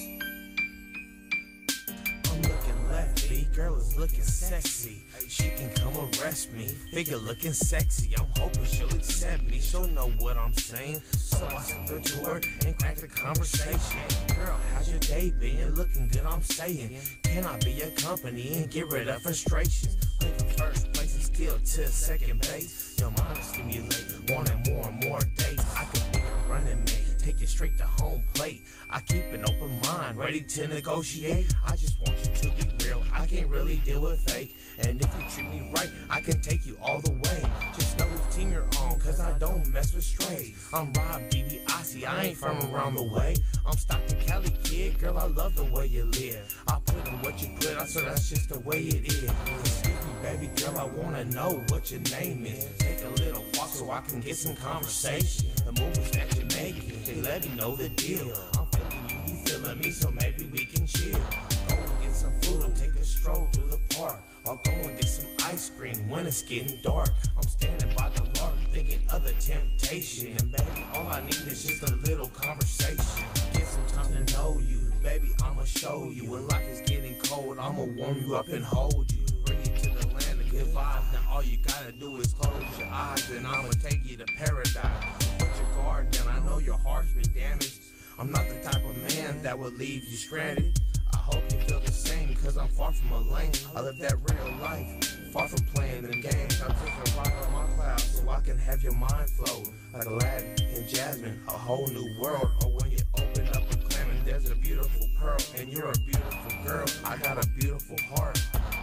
I'm looking lefty, girl is looking sexy. She can come arrest me, figure looking sexy. I'm hoping she'll accept me, she'll know what I'm saying. So I stepped up to her and cracked the conversation. Girl, how's your day been? You're looking good, I'm saying. Can I be your company and get rid of frustrations? Play from first place and still to second base. Your mind is stimulating, wanting more and more dates. I could be a running mate, take it straight to home plate. I keep an open mind, ready to negotiate. I just want you to be real, I can't really deal with fake. And if you treat me right, I can take you all the way. Just know whose team you're on, cause I don't mess with strays. I'm Rob DiBiase, I ain't from around the way. I'm Stockton Cali kid, girl, I love the way you live. I put in what you put out, so that's just the way it is. Excuse me, baby girl, I wanna know what your name is. Take a little walk so I can get some conversation. The moves that you're making, they let me know the deal. I'm feeling you, you feeling me, so maybe we can chill. Go and get some food and take a stroll through the park. I'll go and get some ice cream when it's getting dark. I'm standing by the lark, thinking of the temptation. And baby, all I need is just a little conversation. Get some time to know you, baby, I'ma show you. When life is getting cold, I'ma warm you up and hold you. Bring you to the land of good vibes. Now all you gotta do is close your eyes, and I'ma take you to paradise. Put your guard down, I know your heart's been damaged. I'm not the type of man that would leave you stranded. I hope you feel the same, cause I'm far from a lame. I live that real life, far from playing them games. I'm taking a ride on my cloud so I can have your mind flow. Like Aladdin and Jasmine, a whole new world. Or when you open up a clam and there's a beautiful pearl. And you're a beautiful girl, I got a beautiful heart.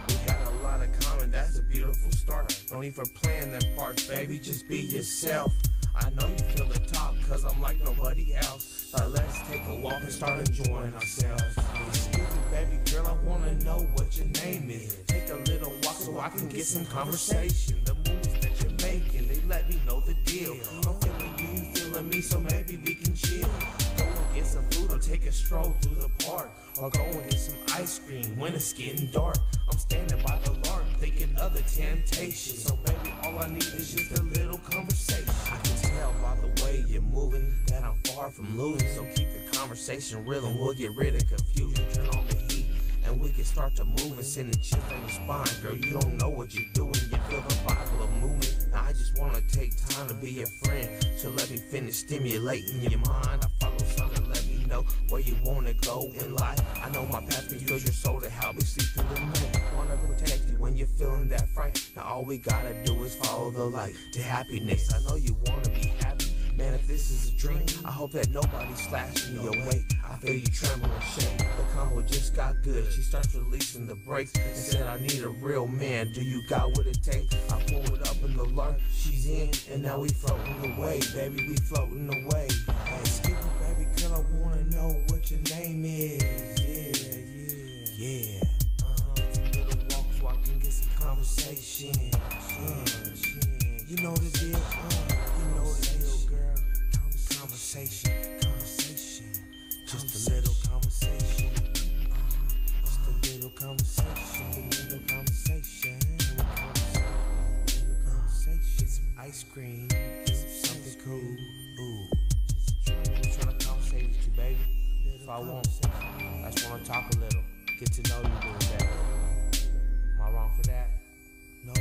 We got a lot of common, that's a beautiful start. No need for playing them parts, baby, just be yourself. I know you feel the talk, cause I'm like nobody else. So let's take a walk and start enjoying ourselves. Excuse me, baby girl, I wanna know what your name is. Take a little walk so I can get some conversation. The moves that you're making, they let me know the deal. I'm feeling you, you feeling me, so maybe we can chill. Go and get some food or take a stroll through the park. Or go and get some ice cream when it's getting dark. I'm standing by the lark, thinking of the temptation. So baby, all I need is just a little conversation. I can tell by the way you're moving that I'm far from losing. So keep the conversation real and we'll get rid of confusion. Turn on the heat and we can start to move and send a chill on your spine. Girl, you don't know what you're doing, you feel the Bible of movement. Now I just wanna take time to be your friend. So let me finish stimulating your mind. I follow something, let me know where you wanna go in life. I know my path can fill your soul to help me sleep through the night. Wanna protect you when you're feeling that fright. Now all we gotta do is follow the light to happiness. I know you wanna be happy. Man, if this is a dream, I hope that nobody slaps me away. I feel you tremble and shake. The combo just got good. She starts releasing the brakes and said, I need a real man. Do you got what it takes? I pull it up in the lark. She's in, and now we floating away. Baby, we floating away. Hey, excuse me, baby girl, I wanna know what your name is. Yeah. Little walk so I can get some conversation. You know the deal. You know the deal, girl. Conversation. Just a little conversation. Just a little conversation. Get some ice cream. Get some something it's cool. Ooh, just trying to conversate with you, baby. That's all I want. I just want to talk a little, get to know you a little better. Am I wrong for that? No.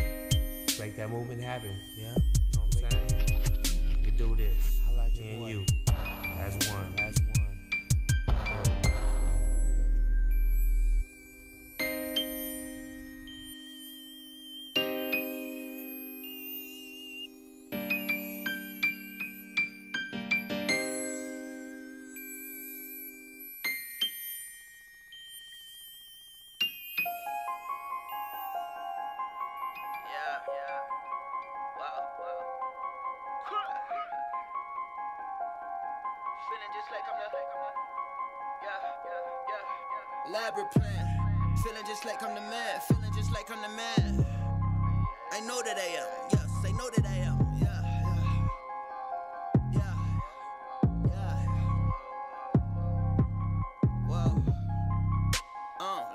Make that movement happen. Yeah. You know what I'm saying? You do this. I like me and you. As one. As one. Elaborate plan, feeling just like I'm the man, feeling just like I'm the man. I know that I am, yes, I know that I am, Whoa,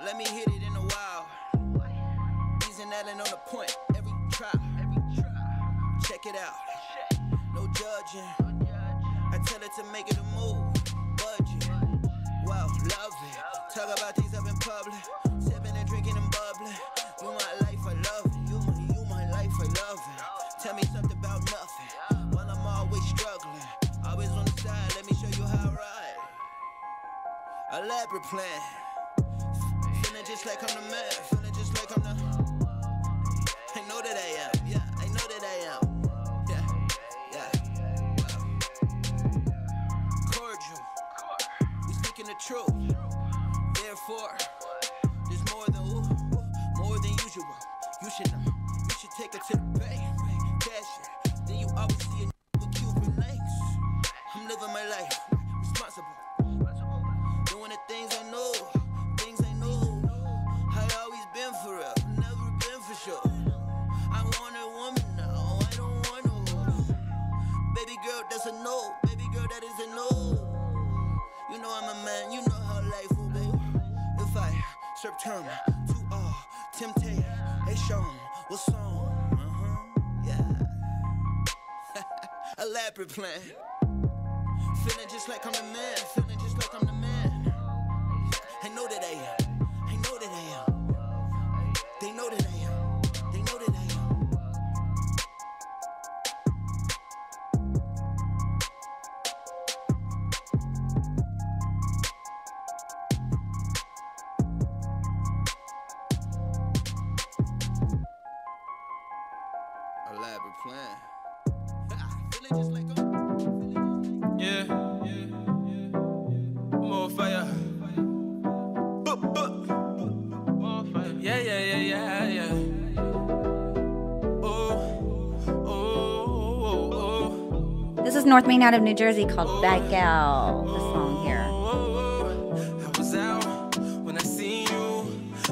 let me hit it in a while. Easing that and on the point, every try. Check it out, no judging. I tell it to make it a move, budget. Wow, love it. Talk about these up in public, sipping and drinking and bubbling. You my life, I love it. You my life, I love it. Tell me something about nothing, while I'm always struggling. Always on the side, let me show you how I ride. Elaborate plan, feeling just like I'm the man, feeling just like I'm the. I know that I am, yeah, I know that I am. The truth. Therefore, there's more than usual. You should know. You should take her to the bank, cash it. Then you always see a with Cuban links. I'm living my life responsible, doing the things I know, I always been for real, never been for sure. I want a woman now, I don't want no. Baby girl, that's a no. Baby girl, that is a no. You know I'm a man, you know how life will be. If I subterm to all temptation, they show what's on. Yeah. Elaborate plan. Feeling just like I'm the man, feeling just like I'm the man. I know that I am, I know that I am. They know that I am, they know that I am. Elaborate plan. Feeling just like yeah. More fire. More fire. Yeah. Oh. This is North Main out of New Jersey called Bad Gal, the song here. I was out when I seen you.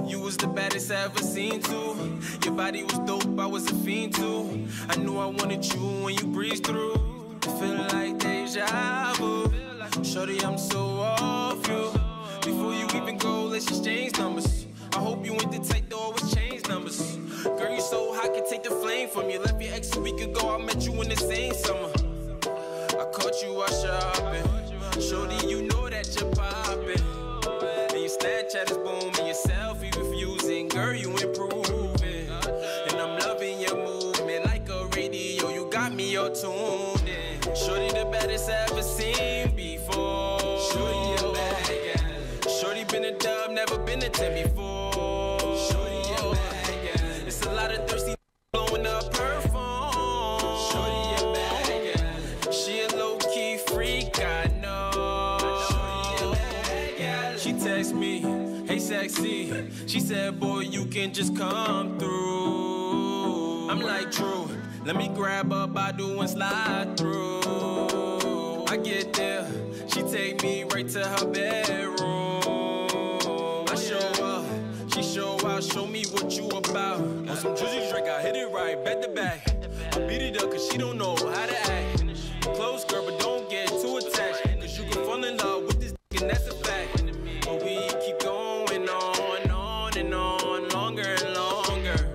You was the baddest I ever seen too. Your body was dope, I was a fiend too. I knew I wanted you when you breezed through. I feel like deja vu. Shorty, I'm so off you. Before you even go, let's exchange numbers. I hope you went to take the always change numbers. Girl, you so hot, can take the flame from you. Left your ex a week ago, I met you in the same summer. I caught you out shopping. Shorty, you know that you're popping. And your Snapchat is booming, your selfie refusing. Girl, you improving. And I'm loving your movement like a radio. You got me all tuned in. Shorty, the baddest I ever seen before. Shorty, a bad gal. Shorty been a dub, never been a 10 before. Shorty, a bad gal. It's a lot of thirsty blowing up her phone. Shorty, a bad gal. She a low-key freak, I know. Shorty, a bad gal. She text me, hey sexy. She said, boy, you can just come through. I'm like, true. Let me grab a Badu and slide through. I get there, she take me right to her bedroom. I show up, she show out, show me what you about. On some juicy drink, I hit it right, bet the back. I beat it up cause she don't know how to act. Close girl, but don't get too attached. Cause you can fall in love with this and that's a fact. But we keep going on and on, longer and longer.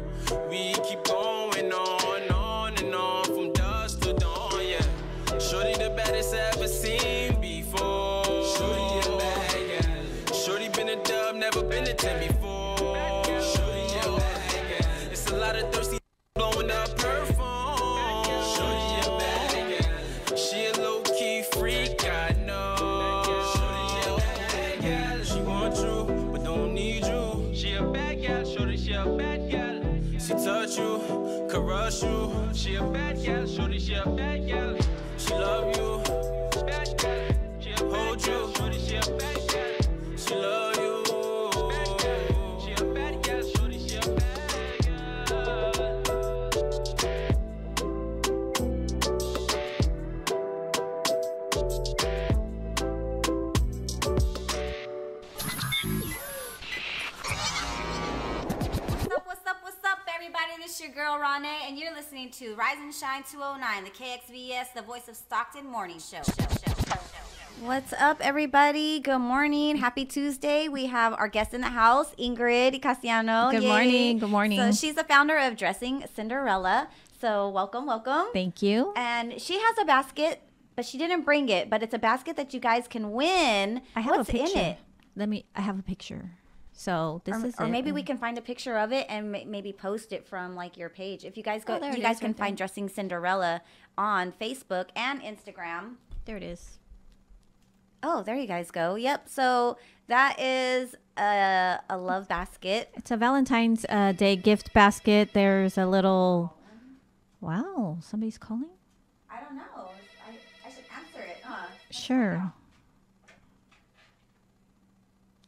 We keep going on and on from dusk to dawn, yeah. she a bad gal. Shorty, she a bad gal. She love you. Bad gal. She a hold you. Shorty, she a bad gal. She love you. Bad gal. She a bad gal. Shorty, she a bad gal. What's up, everybody? This is your girl, RawNé, and you're listening to Rise and Shine 209, the KXVS, the Voice of Stockton morning show. What's up, everybody? Good morning. Happy Tuesday. We have our guest in the house, Ingrid Icasiano. Good morning. Good morning. So she's the founder of Dressing Cinderella. So welcome. Thank you. And she has a basket, but she didn't bring it. But it's a basket that you guys can win. I have What's a picture. in it? I have a picture. So this is or it. maybe we can find a picture of it and maybe post it from like your page. If you guys go, there you it guys is, can right find there. Dressing Cinderella on Facebook and Instagram. There it is. Oh, there you guys go. Yep. So that is a love basket. It's a Valentine's Day gift basket. There's a little. Wow, somebody's calling. I don't know. I should answer it, huh? Sure.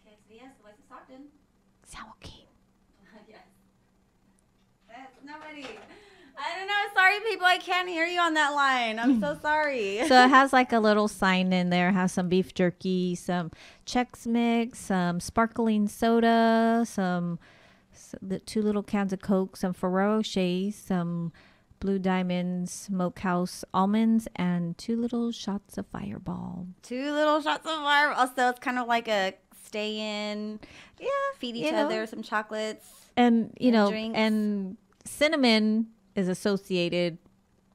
KXVS, the Voice of Stockton. Joaquin. Yes. That's nobody. I don't know. Sorry, people. I can't hear you on that line. I'm so sorry. So it has like a little sign in there. It has some beef jerky, some Chex Mix, some sparkling soda, the 2 little cans of Coke, some Ferrero Rochers, some Blue Diamond Smokehouse almonds, and 2 little shots of Fireball. 2 little shots of Fireball. So it's kind of like a stay in. Yeah. Feed each other some chocolates. And, drinks. and cinnamon is associated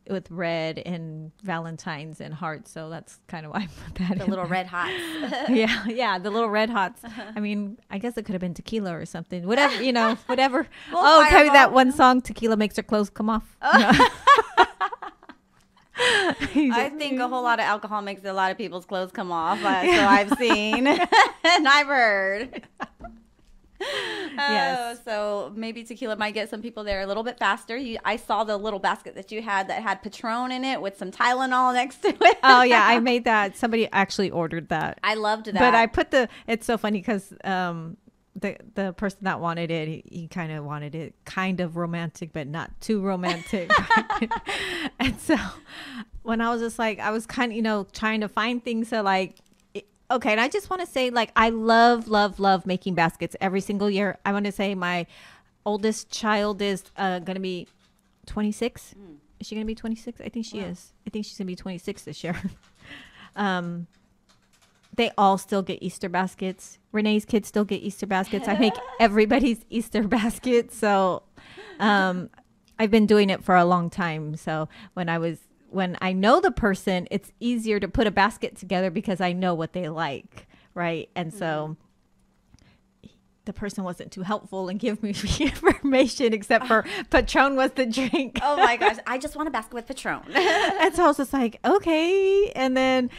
with red and Valentine's and hearts, so that's kind of why I put that The in little there. red hots. yeah, the little red hots. I mean, I guess it could have been tequila or something. Whatever, whatever. Well, okay, Fireball. that one song, Tequila Makes Her Clothes Come Off. I think a whole lot of alcohol makes a lot of people's clothes come off. So I've seen and I've heard. Yes. So maybe tequila might get some people there a little bit faster. I saw the little basket that you had that had Patron in it with some Tylenol next to it. Oh yeah, I made that. Somebody actually ordered that. I loved that. But I put it's so funny because the person that wanted it, he kind of wanted it kind of romantic, but not too romantic. And so when I was just like, I was kind of, trying to find things to like, okay. And I just want to say, like, I love making baskets every single year. I want to say my oldest child is going to be 26. Is she going to be 26? I think she is. I think she's going to be 26 this year. They all still get Easter baskets. Renee's kids still get Easter baskets. I make everybody's Easter basket. So I've been doing it for a long time. So when I know the person, it's easier to put a basket together because I know what they like, right? And so the person wasn't too helpful and give me information except for Patron was the drink. Oh my gosh, I just want a basket with Patron. And so I was just like, okay. And then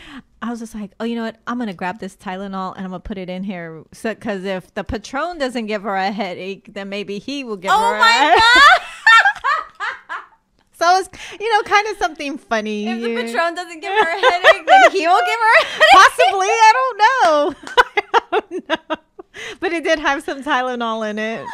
I was just like, oh, you know what? I'm going to grab this Tylenol and I'm going to put it in here. So, because if the Patron doesn't give her a headache, then maybe he will give her a headache. God. So it's, kind of something funny. If the Patron doesn't give her a headache, then he will give her a headache. Possibly. I don't know. I don't know. But it did have some Tylenol in it.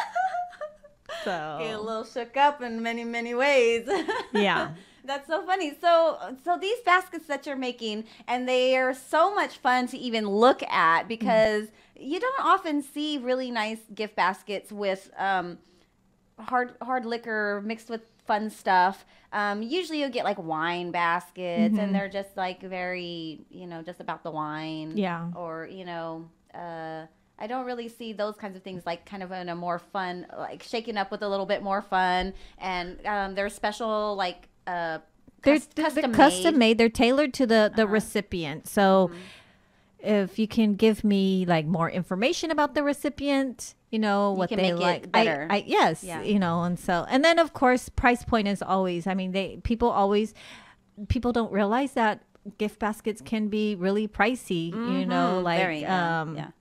So Get a little shook up in many, many ways. Yeah. That's so funny. So these baskets that you're making, and they are so much fun to even look at because you don't often see really nice gift baskets with hard liquor mixed with fun stuff. Usually you'll get like wine baskets and they're just like very, just about the wine. Yeah. Or, I don't really see those kinds of things like kind of in a more fun, like shaken up with a little bit more fun. And they're special, like they're custom made. They're tailored to the recipient. So if you can give me like more information about the recipient, what can they make like, it better. Yes, Yeah. and then of course price point is always. I mean, people don't realize that gift baskets can be really pricey. Very, yeah.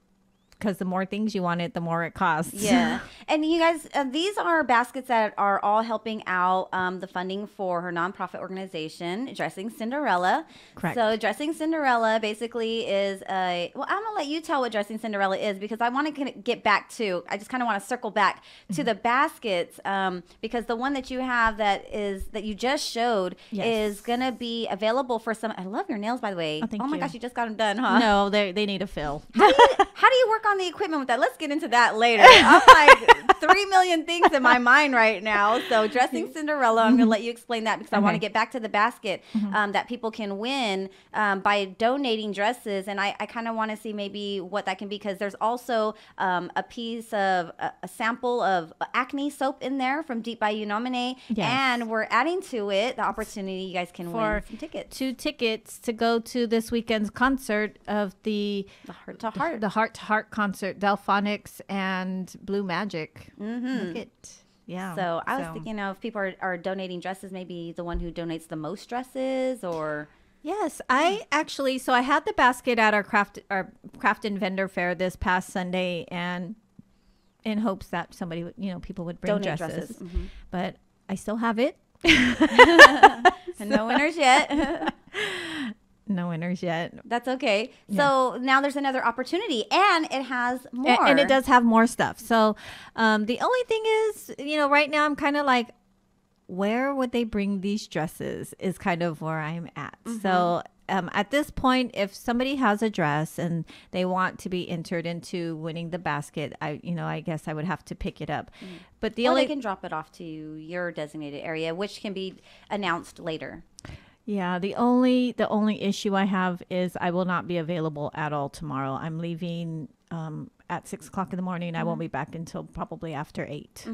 because the more things you wanted, the more it costs. Yeah. And you guys, these are baskets that are all helping out the funding for her nonprofit organization, Dressing Cinderella. Correct. So Dressing Cinderella basically is I'm going to let you tell what Dressing Cinderella is, because I want to get back to, I just kind of want to circle back to the baskets, because the one that you have that you just showed is going to be available for some. I love your nails, by the way. thank oh my you. gosh, you just got them done, huh? No, they need a fill. How do you work on the equipment with that? Let's get into that later. I'm like 3 million things in my mind right now. So Dressing Cinderella, I'm going to let you explain that, because I want to get back to the basket that people can win by donating dresses. And I kind of want to see maybe what that can be, because there's also a piece of a sample of acne soap in there from Deep Bayou Nomine. Yes. And we're adding to it the opportunity you guys can win some tickets. 2 tickets to go to this weekend's concert of the Heart to Heart. The Heart to Heart concert, Delphonics and Blue Magic. Look it. Yeah. So I was thinking, if people are donating dresses, maybe the one who donates the most dresses, or... Yes, I actually, so I had the basket at our craft and vendor fair this past Sunday, and in hopes that somebody would, people would bring Donate dresses. Mm-hmm. But I still have it. And no winners yet. No winners yet. That's okay. Yeah. So now there's another opportunity, and it has more. And it does have more stuff. So the only thing is, right now I'm kind of like, where would they bring these dresses is kind of where I'm at. So at this point, if somebody has a dress and they want to be entered into winning the basket, I guess I would have to pick it up. But or they can drop it off to your designated area, which can be announced later. Yeah, the only issue I have is I will not be available at all tomorrow. I'm leaving at 6 o'clock in the morning. I won't be back until probably after 8.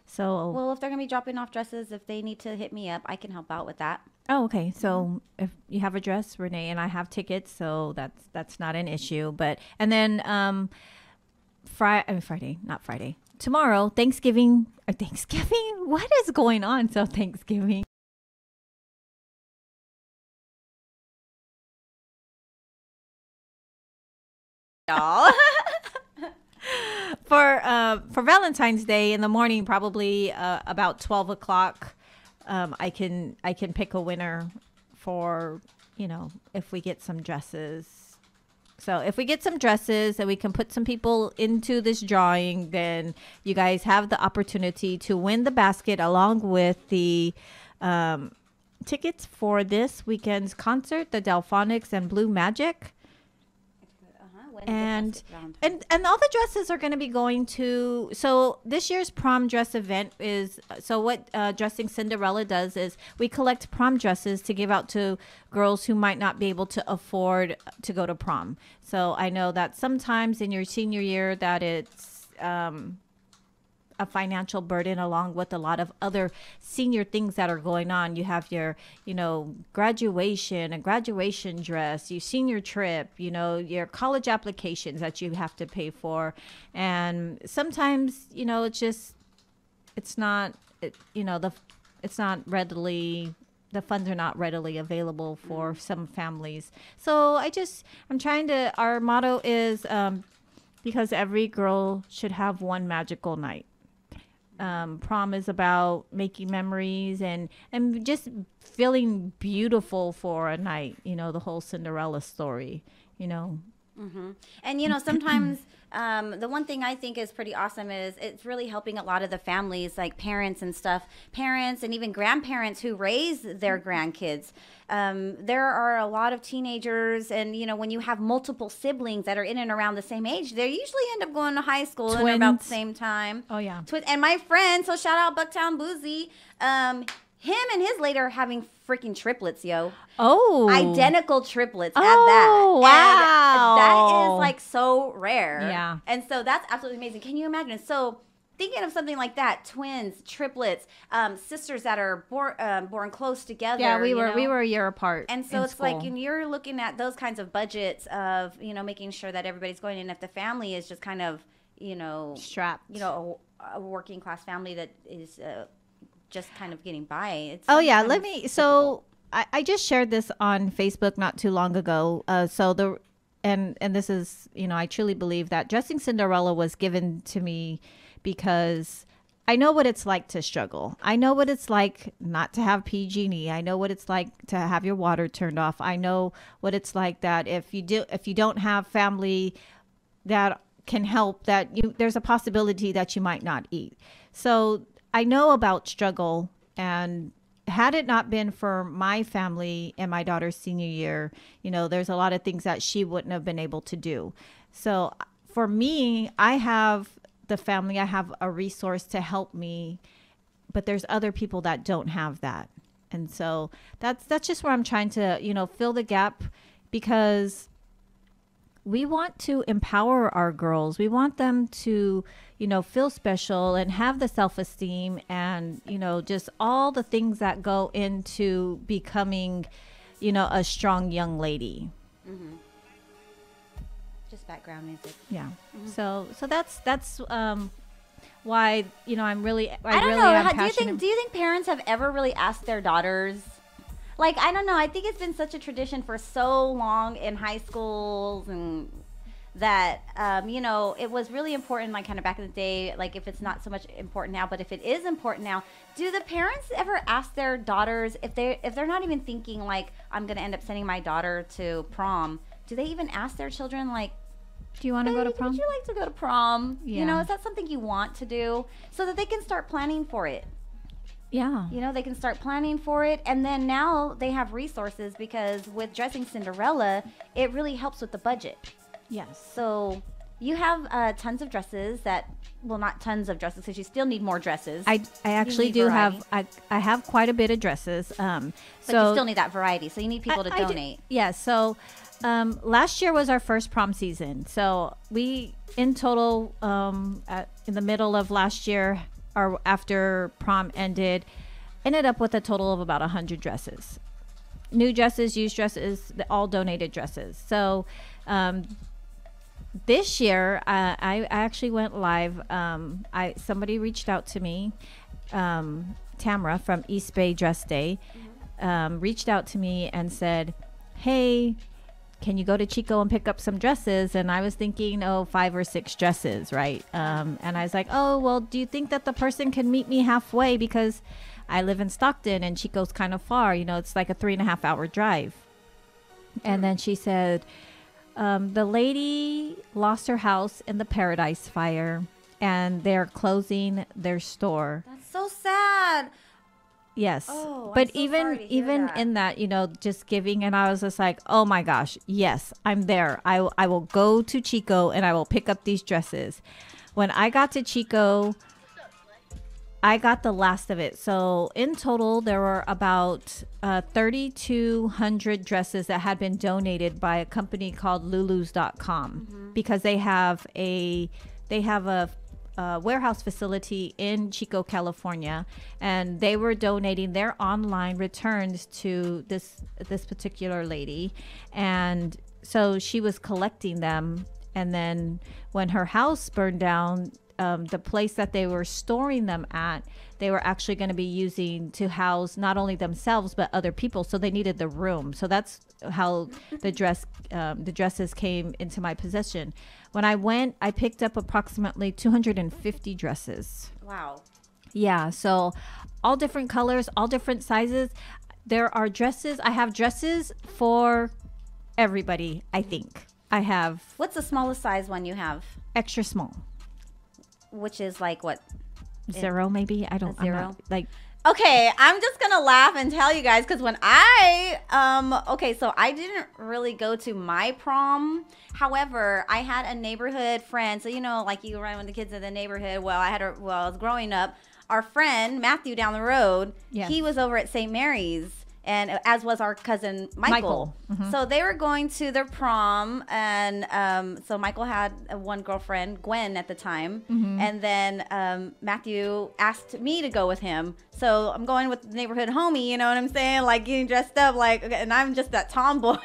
So, well, if they're gonna be dropping off dresses, if they need to hit me up, I can help out with that. Oh, okay. So if you have a dress, RawNé and I have tickets, so that's not an issue. But and then Friday, not Friday. Tomorrow, Thanksgiving. What is going on? So Thanksgiving. Y'all. For Valentine's Day in the morning, probably about 12 o'clock, I can pick a winner for, if we get some dresses. So if we get some dresses and we can put some people into this drawing, then you guys have the opportunity to win the basket along with the tickets for this weekend's concert, the Delphonics and Blue Magic. And all the dresses are going to be going to, so this year's prom dress event is, so what Dressing Cinderella does is we collect prom dresses to give out to girls who might not be able to afford to go to prom. So I know that sometimes in your senior year that it's a financial burden, along with a lot of other senior things that are going on. You have your, graduation, a graduation dress, your senior trip, your college applications that you have to pay for. And sometimes, it's not readily, the funds are not readily available for some families. So our motto is, because every girl should have one magical night. Prom is about making memories and just feeling beautiful for a night, the whole Cinderella story, And, sometimes the one thing I think is pretty awesome is it's really helping a lot of the families, like parents and stuff, parents and even grandparents who raise their grandkids. There are a lot of teenagers, and, when you have multiple siblings that are in and around the same age, they usually end up going to high school at about the same time. Oh, yeah. And my friend, so shout out Bucktown Boozy, him and his lady are having freaking triplets, yo. Oh. Identical triplets at that. Oh, wow. And that is like so rare. Yeah. And so that's absolutely amazing. Can you imagine? So thinking of something like that, twins, triplets, sisters that are born close together. Yeah, we were a year apart. And so it's school. like, and you're looking at those kinds of budgets of, making sure that everybody's going. And if the family is just kind of, strapped, a working class family that is just kind of getting by. It's I just shared this on Facebook not too long ago. So and this is, I truly believe that dressing Cinderella was given to me because I know what it's like to struggle. I know what it's like not to have PG&E. I know what it's like to have your water turned off. I know what it's like that if you don't have family that can help, there's a possibility that you might not eat. So I know about struggle, and had it not been for my family and my daughter's senior year, there's a lot of things that she wouldn't have been able to do. So for me, I have the family, I have a resource to help me, but there's other people that don't have that. And so that's just where I'm trying to, fill the gap, because we want to empower our girls. We want them to, feel special and have the self-esteem and, just all the things that go into becoming, a strong young lady. Mm-hmm. Just background music. Yeah. Mm-hmm. So that's why, I'm really, I don't know. Do you think parents have ever really asked their daughters? Like, I don't know. I think it's been such a tradition for so long in high schools, and that, it was really important, like, kind of back in the day, like, if it's not so much important now, but if it is important now, do the parents ever ask their daughters, if they're not even thinking, like, I'm going to end up sending my daughter to prom, do they even ask their children, like, do you want to go to prom? Would you like to go to prom? Yeah. Is that something you want to do? So that they can start planning for it. Yeah. They can start planning for it. And then now they have resources, because with dressing Cinderella, it really helps with the budget. Yes. So you have tons of dresses not tons of dresses, because you still need more dresses. I actually do have, I have quite a bit of dresses. But you still need that variety. So you need people to donate. Yeah. So last year was our first prom season. So we, in total, in the middle of last year, or after prom ended up with a total of about 100 dresses. New dresses, used dresses, all donated dresses. So this year, I actually went live. Somebody reached out to me, Tamara from East Bay Dress Day, reached out to me and said, hey, can you go to Chico and pick up some dresses? And I was thinking, 5 or 6 dresses, right? And I was like, well, do you think that the person can meet me halfway? Because I live in Stockton and Chico's kind of far. It's like a 3.5 hour drive. And then she said, the lady lost her house in the Paradise Fire, and they're closing their store. That's so sad. Yes. Oh, but I'm so even sorry to hear that. in that, just giving, and I was just like, oh my gosh, yes, I'm there. I will go to Chico and I will pick up these dresses. When I got to Chico, I got the last of it. So in total, there were about 3,200 dresses that had been donated by a company called Lulus.com, because they have a warehouse facility in Chico, California, and they were donating their online returns to this particular lady, and so she was collecting them. And then when her house burned down, the place that they were storing them at, they were actually going to be using to house not only themselves but other people. So they needed the room. So that's how the dresses came into my possession. When I went, I picked up approximately 250 dresses. Wow. Yeah. So all different colors, all different sizes. There are dresses. I have dresses for everybody, I think. I have. What's the smallest size one you have? Extra small. Which is like what? 0 maybe? I don't. 0? Like. Okay, I'm just gonna laugh and tell you guys, because when so I didn't really go to my prom. However, I had a neighborhood friend. So like you run with the kids in the neighborhood. Well, I was growing up, our friend Matthew down the road. Yes. He was over at St. Mary's, and as was our cousin Michael. Mm-hmm. So they were going to their prom, and so Michael had one girlfriend, Gwen, at the time, and then Matthew asked me to go with him. So I'm going with the neighborhood homie, you know what I'm saying? Like getting dressed up, and I'm just that tomboy.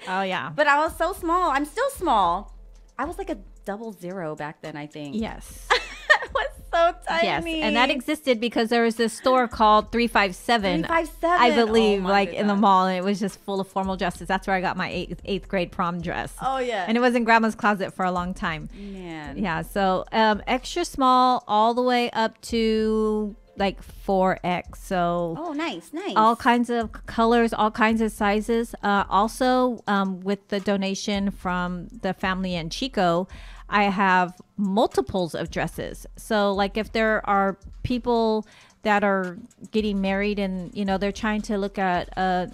Oh yeah. But I was so small. I'm still small. I was like a 00 back then, I think. Yes. I was so tiny. Yes, and that existed because there was this store called 357. 357. I believe, Oh, my like in the goodness. mall, and it was just full of formal dresses. That's where I got my eighth grade prom dress. Oh, yeah. And it was in grandma's closet for a long time. Man. Yeah, so extra small all the way up to like 4X. So Oh, nice. all kinds of colors, all kinds of sizes. Also, with the donation from the family in Chico, I have multiples of dresses. So like if there are people that are getting married and, you know, they're trying to look at a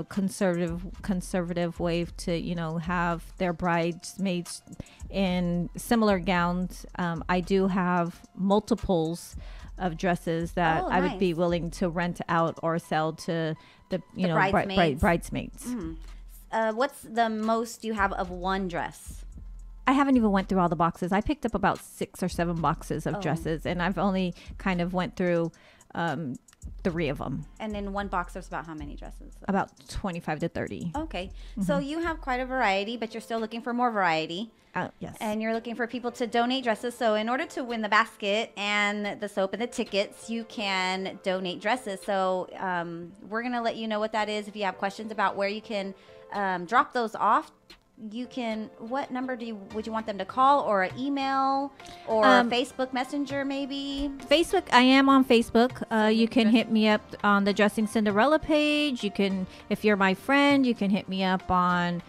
conservative way to, you know, have their bridesmaids in similar gowns. I do have multiples of dresses that I would be willing to rent out or sell to the bridesmaids. What's the most you have of one dress? I haven't even went through all the boxes. I picked up about 6 or 7 boxes of Oh. dresses, and I've only kind of went through 3 of them. And in one box, there's about how many dresses? About 25 to 30. Okay. So you have quite a variety, but you're still looking for more variety. Yes. And you're looking for people to donate dresses. So in order to win the basket and the soap and the tickets, you can donate dresses. So we're going to let you know what that is. If you have questions about where you can drop those off, you can, what number would you want them to call, or an email, or Facebook Messenger maybe? Facebook, I am on Facebook. You can hit me up on the Dressing Cinderella page. You can, if you're my friend, you can hit me up on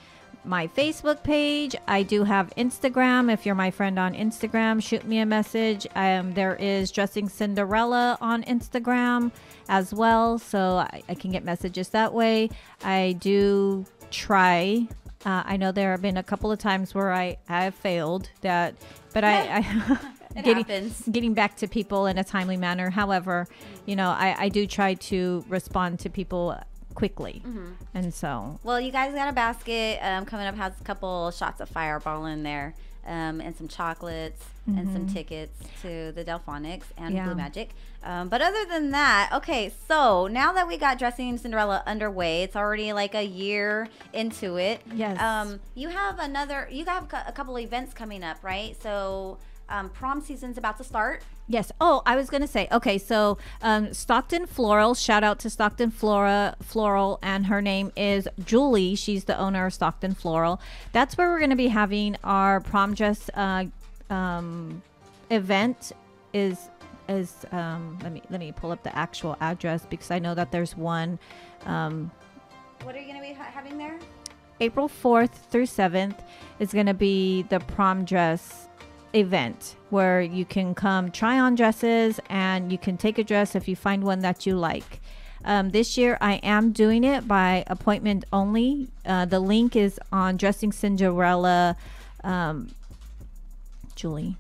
my Facebook page. I do have Instagram. If you're my friend on Instagram, shoot me a message. There is Dressing Cinderella on Instagram as well, so I can get messages that way. I do try. I know there have been a couple of times where I have failed that, but getting back to people in a timely manner. However, you know, I do try to respond to people quickly. And so, well, you guys got a basket coming up, has a couple shots of Fireball in there, and some chocolates and some tickets to the Delphonics and Blue Magic. But other than that, okay, so now that we got Dressing Cinderella underway, it's already like a year into it. Yes. You have a couple of events coming up, right? So prom season's about to start. Yes. Oh, I was going to say, okay, so Stockton Floral, shout out to Stockton Floral, and her name is Julie. She's the owner of Stockton Floral. That's where we're going to be having our prom dress event. Let me pull up the actual address, because I know that there's one. What are you going to be having there? April 4th through 7th is going to be the prom dress event, where you can come try on dresses and you can take a dress if you find one that you like. This year I am doing it by appointment only. The link is on Dressing Cinderella, Julie.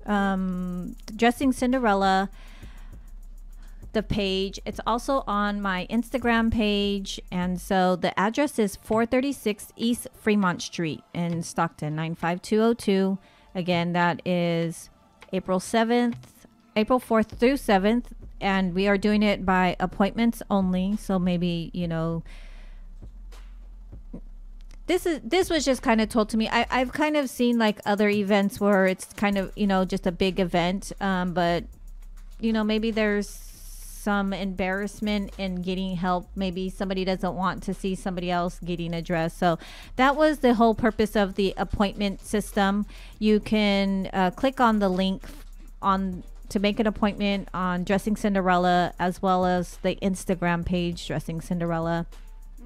Dressing Cinderella, the page. It's also on my Instagram page. And so the address is 436 East Fremont Street in Stockton, 95202. Again, that is April 4th through 7th. And we are doing it by appointments only. So maybe, you know, this was just kind of told to me. I've kind of seen like other events where it's kind of, you know, just a big event. But, you know, maybe there's some embarrassment in getting help. Maybe somebody doesn't want to see somebody else getting a dress. So that was the whole purpose of the appointment system. You can click on the link to make an appointment on Dressing Cinderella, as well as the Instagram page Dressing Cinderella.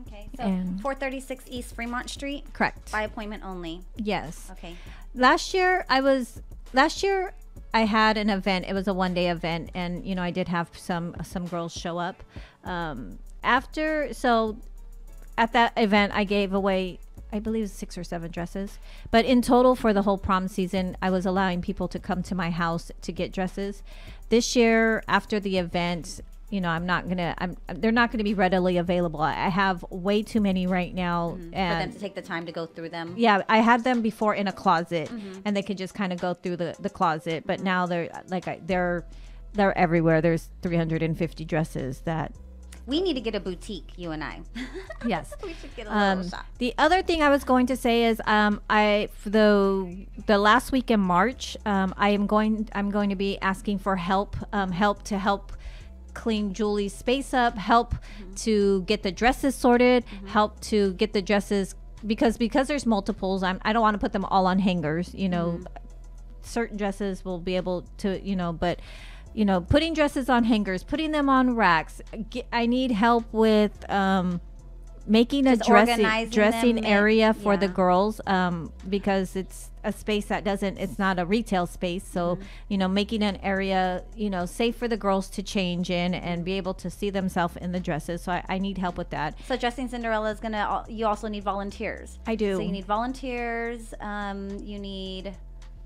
Okay, so 436 East Fremont Street. Correct. By appointment only. Yes. Okay. Last year I had an event. It was a one-day event, and you know, I did have some girls show up. At that event, I gave away, I believe, 6 or 7 dresses. But in total, for the whole prom season, I was allowing people to come to my house to get dresses. This year, after the event, you know, they're not gonna be readily available. I have way too many right now, for them to take the time to go through them. Yeah, I had them before in a closet, and they could just kind of go through the closet. But now they're everywhere. There's 350 dresses that We need to get a boutique, you and I. Yes. We should get a little shop. The other thing I was going to say is for the last week in March, I'm going to be asking for help to clean Julie's space up, help to get the dresses sorted, help to get the dresses because there's multiples. I don't want to put them all on hangers, you know. Certain dresses will be able to, you know, but you know, putting dresses on hangers, putting them on racks. I need help with making a dressing area for the girls because it's a space that it's not a retail space. So, you know, making an area, you know, safe for the girls to change in and be able to see themselves in the dresses. So I need help with that. So Dressing Cinderella is you also need volunteers. I do. So you need volunteers. You need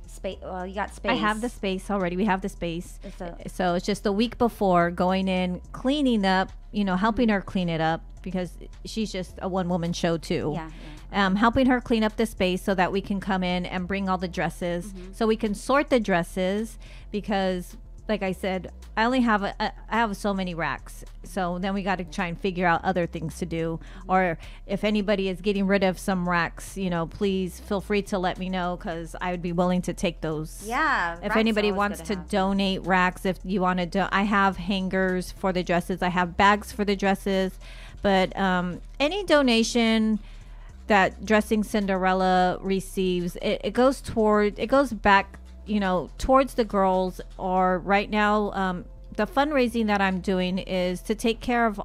space. Well, you got space. I have the space already. We have the space. So it's just the week before going in, cleaning up, you know, helping her clean it up because she's just a one-woman show too. Helping her clean up the space so that we can come in and bring all the dresses so we can sort the dresses because like I said, I only have I have so many racks. So then we got to try and figure out other things to do. Or if anybody is getting rid of some racks, you know, please feel free to let me know because I would be willing to take those. Yeah. If anybody wants to donate racks, if you want to, I have hangers for the dresses. I have bags for the dresses. But any donation that Dressing Cinderella receives, it goes back, you know, towards the girls. Or right now, the fundraising that I'm doing is to take care of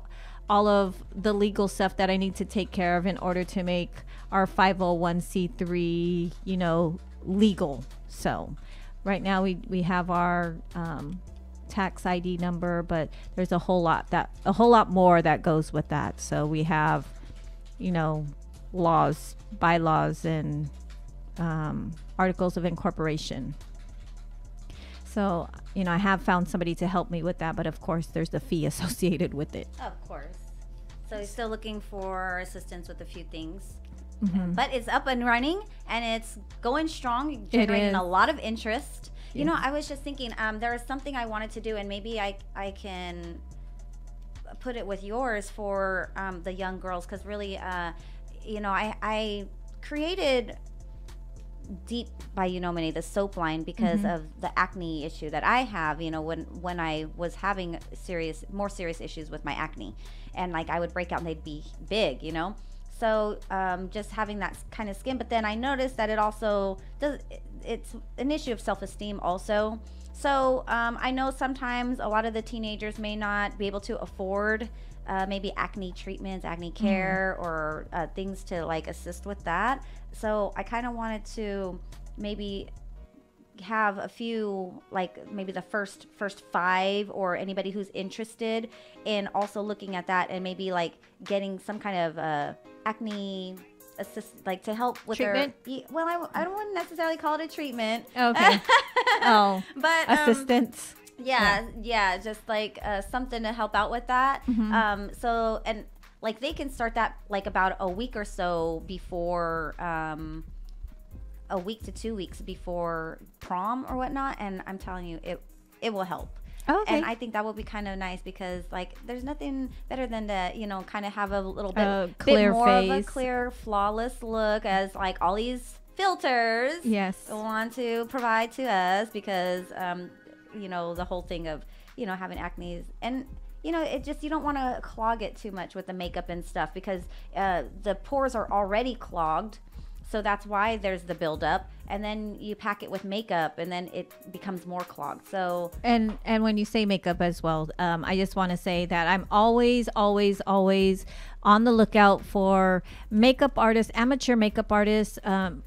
all of the legal stuff that I need to take care of in order to make our 501c3, you know, legal. So right now we have our tax ID number, but there's a whole lot more that goes with that. So we have, you know, laws, bylaws, and articles of incorporation. So, you know, I have found somebody to help me with that, but of course there's the fee associated with it. Of course. So you're still looking for assistance with a few things. But it's up and running and it's going strong, generating a lot of interest. You know, I was just thinking, there was something I wanted to do, and maybe I can put it with yours for the young girls, because really, you know, I created Deep by Unomini, the soap line, because of the acne issue that I have. You know, when I was having more serious issues with my acne, and like I would break out and they'd be big, you know. So just having that kind of skin, but then I noticed that it also it's an issue of self-esteem also. So I know sometimes a lot of the teenagers may not be able to afford maybe acne treatments, acne care, or things to like assist with that. So I kind of wanted to maybe have a few, like maybe the first 5, or anybody who's interested in also looking at that, and maybe like getting some kind of acne assist, like to help with treatment. Well, I wouldn't necessarily call it a treatment. Okay. Oh, but assistance. Yeah, just like something to help out with that. So, and like they can start that like about a week or so before, a week to 2 weeks before prom or whatnot. And I'm telling you, it will help. Okay. And I think that would be kind of nice, because like there's nothing better than to, you know, kind of have a little bit more face. of a clear, flawless look, as like all these filters want to provide to us, because you know, the whole thing of, you know, having acne, and you know, it just, you don't want to clog it too much with the makeup and stuff, because the pores are already clogged. So that's why there's the buildup, and then you pack it with makeup, and then it becomes more clogged. So and when you say makeup as well, I just want to say that I'm always on the lookout for makeup artists, amateur makeup artists,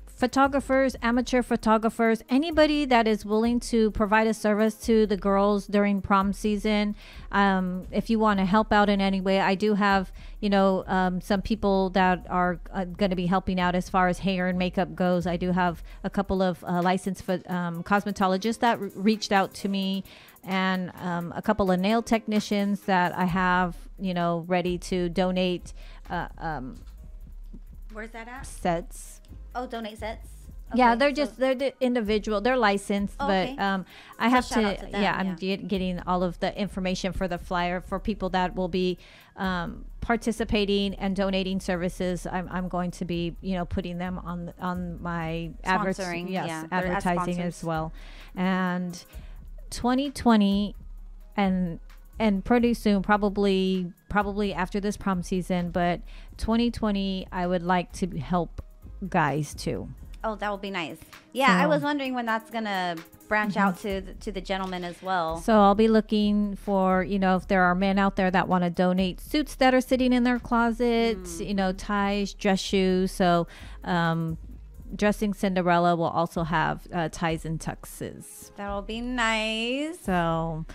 photographers, amateur photographers, anybody that is willing to provide a service to the girls during prom season. If you want to help out in any way, I do have, you know, some people that are going to be helping out as far as hair and makeup goes. I do have a couple of licensed cosmetologists that reached out to me, and a couple of nail technicians that I have, you know, ready to donate. Where's that at? Sets. Oh, donate sets. Yeah, they're the individual. They're licensed, Okay. but I have shout out to. to them, Yeah, I'm getting all of the information for the flyer for people that will be participating and donating services. I'm going to be, putting them on my Sponsoring, yeah, they're as advertising as sponsors. well. And 2020 and pretty soon, probably after this prom season, but 2020, I would like to help guys too. Oh, that would be nice. Yeah, I So- was wondering when that's gonna branch out to the gentlemen as well. So I'll be looking for, if there are men out there that want to donate suits that are sitting in their closets, ties, dress shoes. So Dressing Cinderella will also have ties and tuxes. That'll be nice. So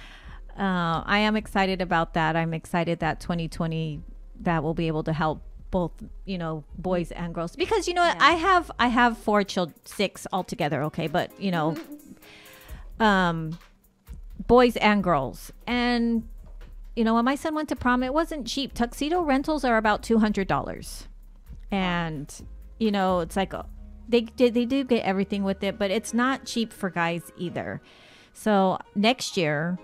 I am excited about that. I'm excited that 2020 that will be able to help both, boys and girls, because I have 4 children, 6 altogether. Okay. But, boys and girls. And, when my son went to prom, it wasn't cheap. Tuxedo rentals are about $200. And, it's like, they do get everything with it, but it's not cheap for guys either. So next year,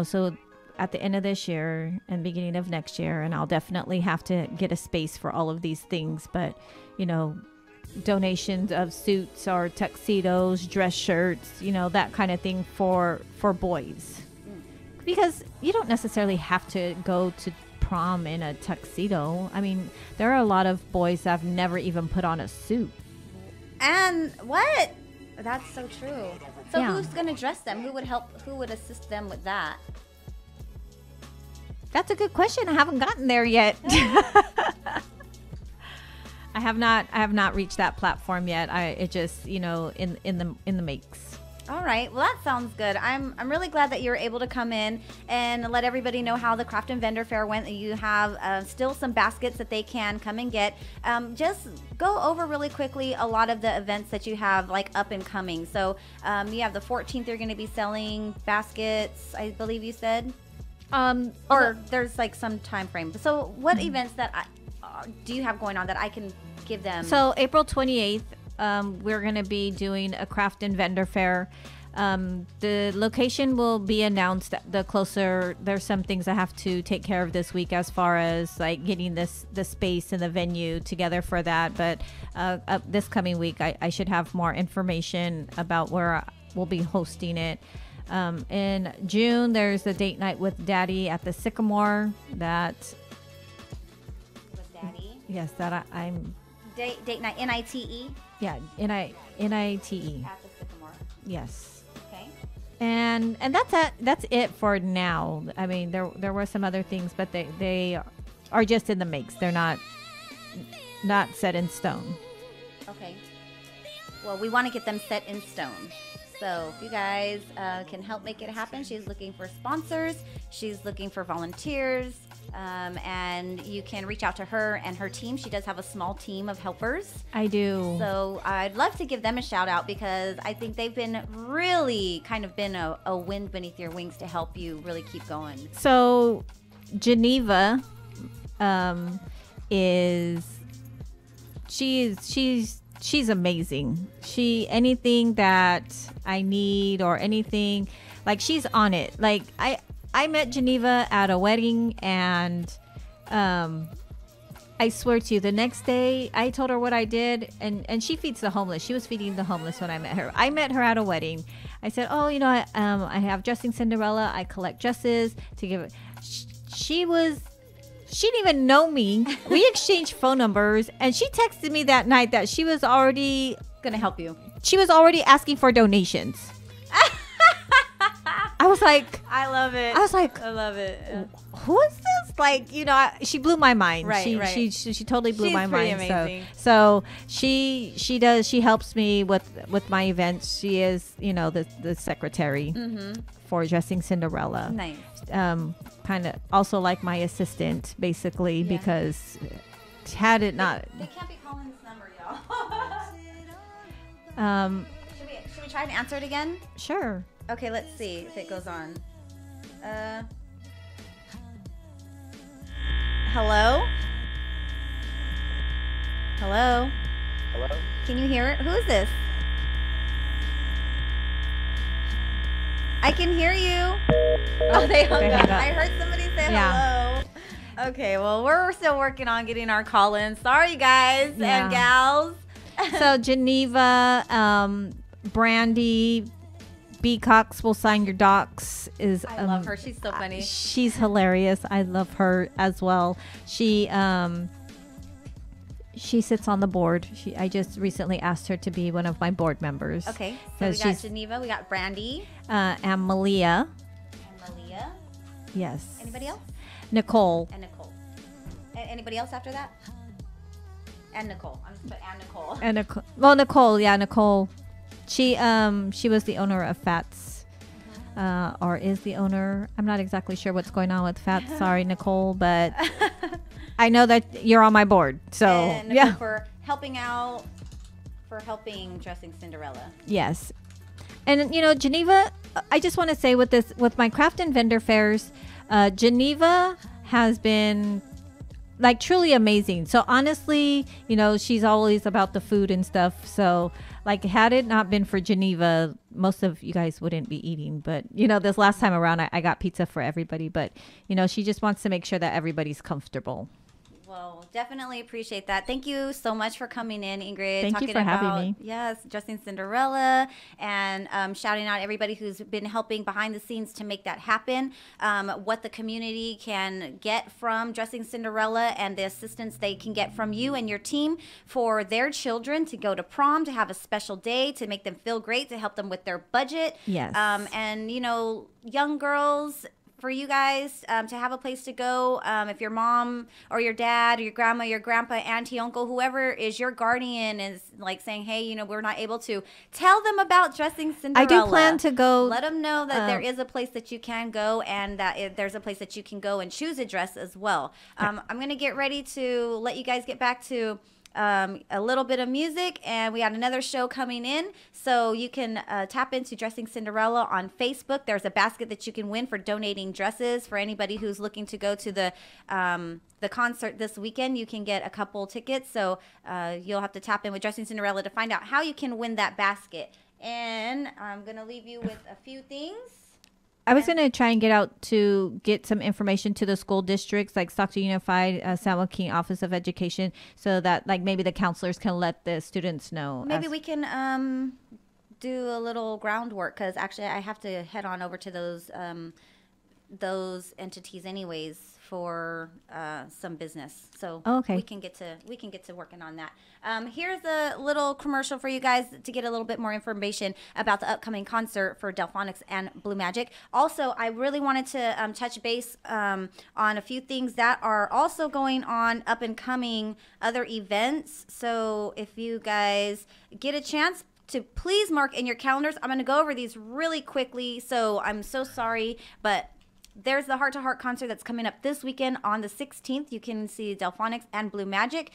so at the end of this year and beginning of next year, and I'll definitely have to get a space for all of these things, but, donations of suits or tuxedos, dress shirts, that kind of thing for boys. Because you don't necessarily have to go to prom in a tuxedo. I mean, there are a lot of boys that have never even put on a suit. And what? That's so true. So Yeah. who's gonna dress them? Who would help? Who would assist them with that? That's a good question. I haven't gotten there yet. I have not reached that platform yet. It just, in the makes. All right. Well, that sounds good. I'm really glad that you were able to come in and let everybody know how the Craft and Vendor Fair went. You have still some baskets that they can come and get. Just go over really quickly a lot of the events that you have up and coming. So you have the 14th. You're going to be selling baskets, I believe you said. Or there's some time frame. So what events that do you have going on that I can give them? So April 28th. We're going to be doing a craft and vendor fair. The location will be announced the closer. There's some things I have to take care of this week as far as getting the space and the venue together for that. But this coming week, I should have more information about where we'll be hosting it. In June, there's a date night with Daddy at the Sycamore. With Daddy? Yes, that I'm. Date night, NITE? Yeah, NITE. At the Sycamore. Yes. Okay. And that's it for now. I mean, there were some other things, but they are just in the makes. They're not set in stone. Okay. Well, we want to get them set in stone. So if you guys can help make it happen, she's looking for sponsors. She's looking for volunteers. And you can reach out to her and her team. She does have a small team of helpers. I do. So I'd love to give them a shout out because I think they've been really kind of been a wind beneath your wings to help you really keep going. So Geneva she's amazing. Anything that I need or anything, she's on it. I met Geneva at a wedding, and I swear to you, the next day I told her what I did, and she feeds the homeless. She was feeding the homeless when I met her. I met her at a wedding. I said, "Oh, I have Dressing Cinderella. I collect dresses to give." She didn't even know me. We exchanged phone numbers, and she texted me that night that she was already gonna help you. She was already asking for donations. I was like, I love it. I was like, I love it. Who is this? She blew my mind. Right, right. She totally blew She's my pretty mind. amazing. So she helps me with my events. She is, the secretary for Dressing Cinderella. Nice. Kind of also like my assistant, basically, because had it not. They can't be calling this number, y'all. Should we try and answer it again? Sure. Okay, let's see if it goes on. Hello? Hello? Hello? Can you hear it? Who is this? I can hear you. Oh, they hung up. I heard somebody say Yeah. hello. Okay, well, we're still working on getting our call in. Sorry, guys and gals. So Geneva, Brandy, B. Cox will sign your docs. I love her. She's so funny. She's hilarious. I love her as well. She sits on the board. I just recently asked her to be one of my board members. Okay, so we got Geneva, we got Brandy, and Malia. Yes. Anybody else? Nicole. And Nicole. Anybody else after that? And Nicole. I'm just put and Nicole. And Nicole. Well, Nicole. Yeah, Nicole. She was the owner of Fats, or is the owner. I'm not exactly sure what's going on with Fats. Sorry, Nicole, but I know that you're on my board. So and Nicole for helping out, for helping dressing Cinderella. Yes. And Geneva, I just want to say with my craft and vendor fairs, Geneva has been like truly amazing. So honestly, she's always about the food and stuff. So like, had it not been for Geneva, most of you guys wouldn't be eating. But this last time around, I got pizza for everybody. But she just wants to make sure that everybody's comfortable. Well, definitely appreciate that. Thank you so much for coming in, Ingrid. Thank you for having me. Yes, dressing Cinderella and shouting out everybody who's been helping behind the scenes to make that happen. What the community can get from dressing Cinderella and the assistance they can get from you and your team for their children to go to prom, to have a special day, to make them feel great, to help them with their budget. Yes. And young girls, for you guys to have a place to go, if your mom or your dad or your grandma, your grandpa, auntie, uncle, whoever is your guardian is like saying, hey, we're not able to, tell them about dressing Cinderella. I do plan to go. Let them know that there is a place that you can go, and that there's a place that you can go and choose a dress as well. I'm going to get ready to let you guys get back to a little bit of music, and we got another show coming in, so you can tap into Dressing Cinderella on Facebook. There's a basket that you can win for donating dresses for anybody who's looking to go to the concert this weekend. You can get a couple tickets, so you'll have to tap in with Dressing Cinderella to find out how you can win that basket. And I'm gonna leave you with a few things. I was going to try and get some information to the school districts like Stockton Unified, San Joaquin Office of Education, so that like maybe the counselors can let the students know. Maybe we can do a little groundwork, because actually I have to head on over to those entities anyways for some business. So we can get to working on that. Here's a little commercial for you guys to get a little bit more information about the upcoming concert for Delphonics and Blue Magic. Also, I really wanted to touch base on a few things that are also going on, up and coming other events. So if you guys get a chance to please mark in your calendars. I'm going to go over these really quickly, so I'm so sorry, but there's the Heart to Heart concert that's coming up this weekend on the 16th. You can see Delphonics and Blue Magic.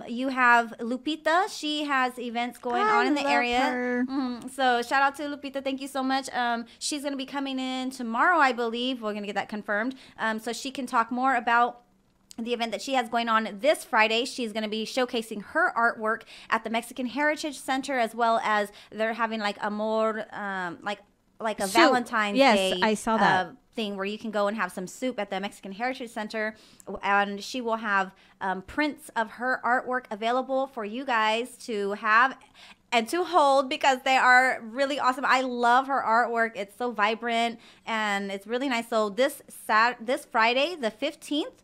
You have Lupita. She has events going on in the area. So shout out to Lupita. Thank you so much. She's going to be coming in tomorrow, I believe. We're going to get that confirmed. So she can talk more about the event that she has going on this Friday. She's going to be showcasing her artwork at the Mexican Heritage Center, as well as they're having like amor, like a Valentine's Day. Yes, I saw that. Thing where you can go and have some soup at the Mexican Heritage Center, and she will have prints of her artwork available for you guys to have and to hold, because they are really awesome. I love her artwork. It's so vibrant and it's really nice. So this Friday, the 15th,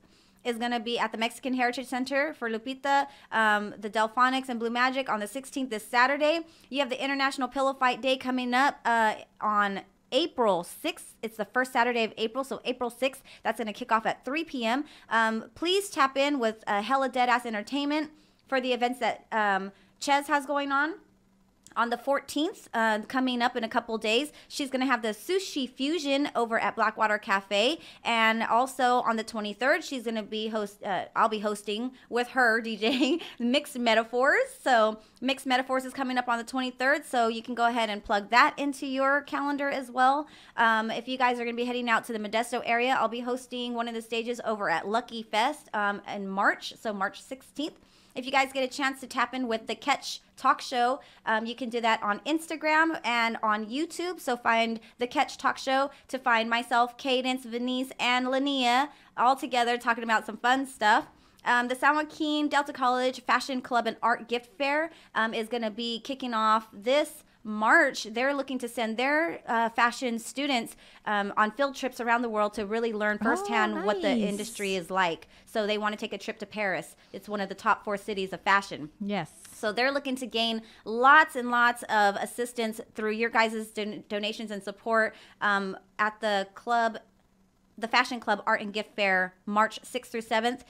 is going to be at the Mexican Heritage Center for Lupita, the Delphonics and Blue Magic on the 16th, this Saturday. You have the International Pillow Fight Day coming up on April 6th. It's the first Saturday of April, so April 6th. That's going to kick off at 3 p.m. Please tap in with Hella Deadass Entertainment for the events that Ches has going on. On the 14th, coming up in a couple days, she's going to have the Sushi Fusion over at Blackwater Cafe. And also on the 23rd, she's going to be I'll be hosting with her, DJing Mixed Metaphors. So Mixed Metaphors is coming up on the 23rd. So you can go ahead and plug that into your calendar as well. If you guys are going to be heading out to the Modesto area, I'll be hosting one of the stages over at Lucky Fest in March. So March 16th. If you guys get a chance to tap in with the Catch Talk Show, you can do that on Instagram and on YouTube. So find The Catch Talk Show to find myself, Cadence, Venice, and Linnea all together talking about some fun stuff. The San Joaquin Delta College Fashion Club and Art Gift Fair is going to be kicking off this March. They're looking to send their fashion students on field trips around the world to really learn firsthand what the industry is like. So they want to take a trip to Paris. It's one of the top 4 cities of fashion. Yes. So they're looking to gain lots and lots of assistance through your guys' donations and support at the club, the Fashion Club Art and Gift Fair, March 6th through 7th.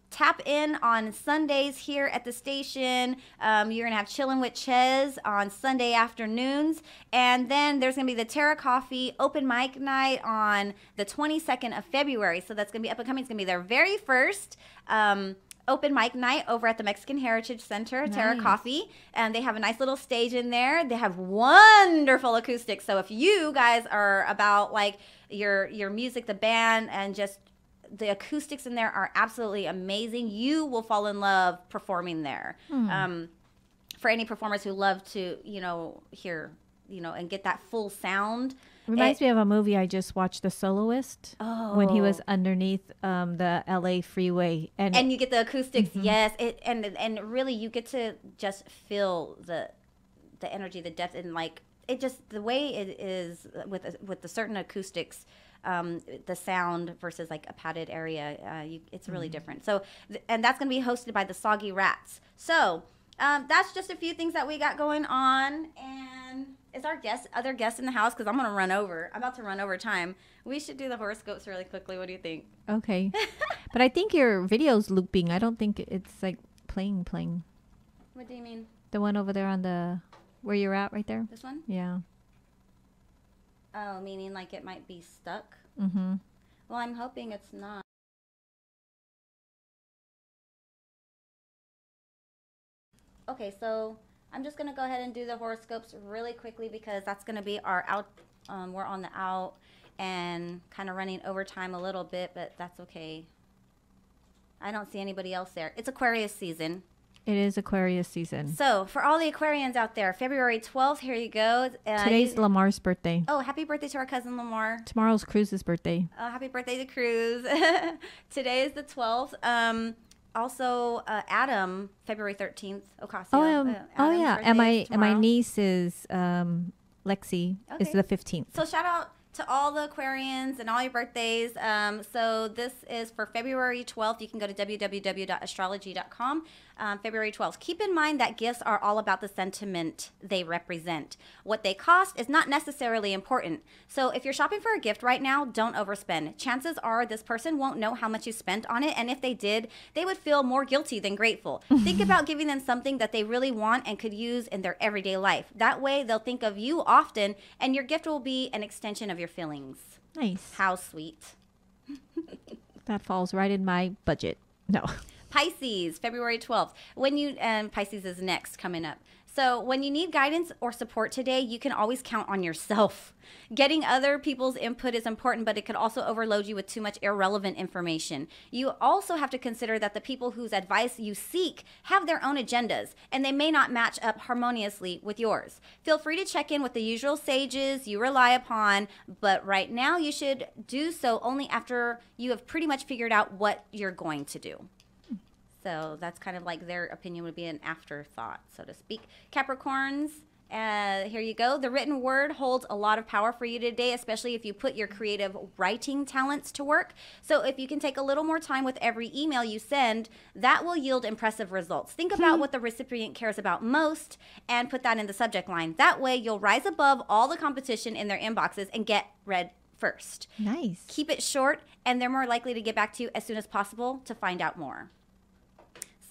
Tap in on Sundays here at the station. You're going to have Chillin' with Ches on Sunday afternoons. And then there's going to be the Terra Coffee Open Mic Night on the 22nd of February. So that's going to be up and coming. It's going to be their very first open mic night over at the Mexican Heritage Center, Terra Coffee. And they have a nice little stage in there. They have wonderful acoustics. So if you guys are about like your music, the band, and just the acoustics in there are absolutely amazing, you will fall in love performing there. For any performers who love to, hear, and get that full sound. Reminds me of a movie I just watched, The Soloist, when he was underneath the LA freeway, and you get the acoustics. Yes, and really you get to just feel the energy, the depth, and like it just the way it is with the certain acoustics. The sound versus like a padded area, it's really different. So, and that's going to be hosted by the Soggy Rats. So, that's just a few things that we got going on. And is our other guest in the house? Because I'm going to run over. I'm about to run over time. We should do the horoscopes really quickly. What do you think? Okay. But I think your video's looping. I don't think it's like playing. What do you mean? The one over there on the, where you're at right there? This one? Yeah. Oh, meaning like it might be stuck? Mm-hmm. Well, I'm hoping it's not. Okay, so I'm just going to go ahead and do the horoscopes really quickly because that's going to be our out. We're on the out and kind of running overtime a little bit, but that's okay. I don't see anybody else there. It's Aquarius season. It is Aquarius season. So, for all the Aquarians out there, February 12th, here you go. Today's Lamar's birthday. Oh, happy birthday to our cousin Lamar. Tomorrow's Cruz's birthday. Oh, happy birthday to Cruz. Today is the 12th. Also, Adam, February 13th, Ocasio. Yeah. And my niece is Lexi is the 15th. So, shout out to all the Aquarians and all your birthdays. So this is for February 12th. You can go to www.astrology.com. February 12th. Keep in mind that gifts are all about the sentiment they represent. What they cost is not necessarily important. So if you're shopping for a gift right now, don't overspend. Chances are this person won't know how much you spent on it, and if they did, they would feel more guilty than grateful. Think about giving them something that they really want and could use in their everyday life. That way, they'll think of you often, and your gift will be an extension of your feelings. Nice. How sweet. That falls right in my budget. No. Pisces, February 12th. Pisces is next coming up. So when you need guidance or support today, you can always count on yourself. Getting other people's input is important, but it could also overload you with too much irrelevant information. You also have to consider that the people whose advice you seek have their own agendas, and they may not match up harmoniously with yours. Feel free to check in with the usual sages you rely upon, but right now you should do so only after you have pretty much figured out what you're going to do. So that's kind of like their opinion would be an afterthought, so to speak. Capricorns, here you go. The written word holds a lot of power for you today, especially if you put your creative writing talents to work. So if you can take a little more time with every email you send, that will yield impressive results. Think about what the recipient cares about most and put that in the subject line. That way you'll rise above all the competition in their inboxes and get read first. Nice. Keep it short, and they're more likely to get back to you as soon as possible to find out more.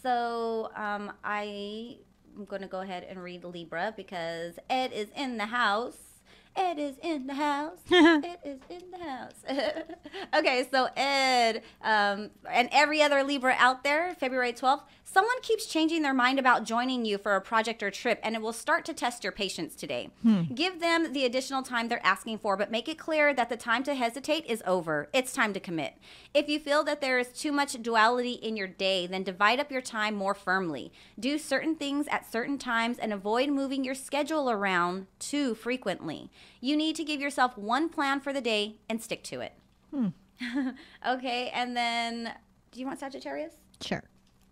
So I'm going to go ahead and read Libra because Ed is in the house. Ed is in the house. Ed is in the house. Okay, so Ed and every other Libra out there, February 12th, someone keeps changing their mind about joining you for a project or trip, and it will start to test your patience today. Give them the additional time they're asking for, but make it clear that the time to hesitate is over. It's time to commit. If you feel that there is too much duality in your day, then divide up your time more firmly. Do certain things at certain times and avoid moving your schedule around too frequently. You need to give yourself one plan for the day and stick to it. Okay, and then do you want Sagittarius? Sure.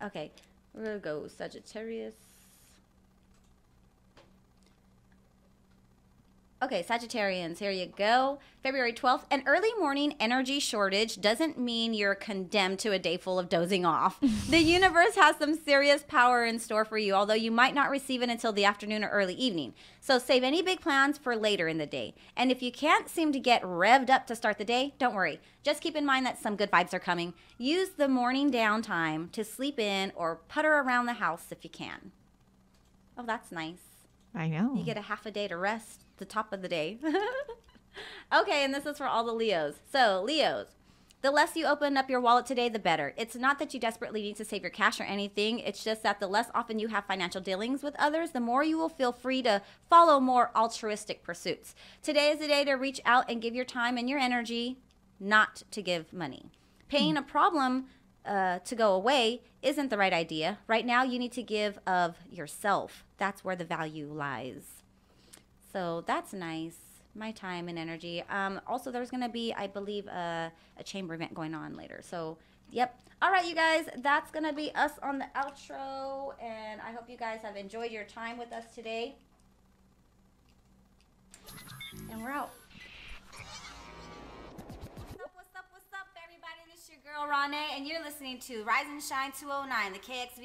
Okay, we're gonna go Sagittarius. Okay, Sagittarians, here you go. February 12th, an early morning energy shortage doesn't mean you're condemned to a day full of dozing off. The universe has some serious power in store for you, although you might not receive it until the afternoon or early evening. So save any big plans for later in the day. And if you can't seem to get revved up to start the day, don't worry. Just keep in mind that some good vibes are coming. Use the morning downtime to sleep in or putter around the house if you can. Oh, that's nice. I know. You get a half a day to rest. The top of the day. Okay, and this is for all the Leos. So, Leos, the less you open up your wallet today, the better. It's not that you desperately need to save your cash or anything. It's just that the less often you have financial dealings with others, the more you will feel free to follow more altruistic pursuits. Today is a day to reach out and give your time and your energy, not to give money. Paying a problem to go away isn't the right idea. Right now, you need to give of yourself. That's where the value lies. So that's nice. My time and energy. Also, there's going to be, I believe, a chamber event going on later. So, yep. All right, you guys. That's going to be us on the outro. And I hope you guys have enjoyed your time with us today. And we're out. What's up, everybody? This is your girl, RawNé. And you're listening to Rise and Shine 209, the KXV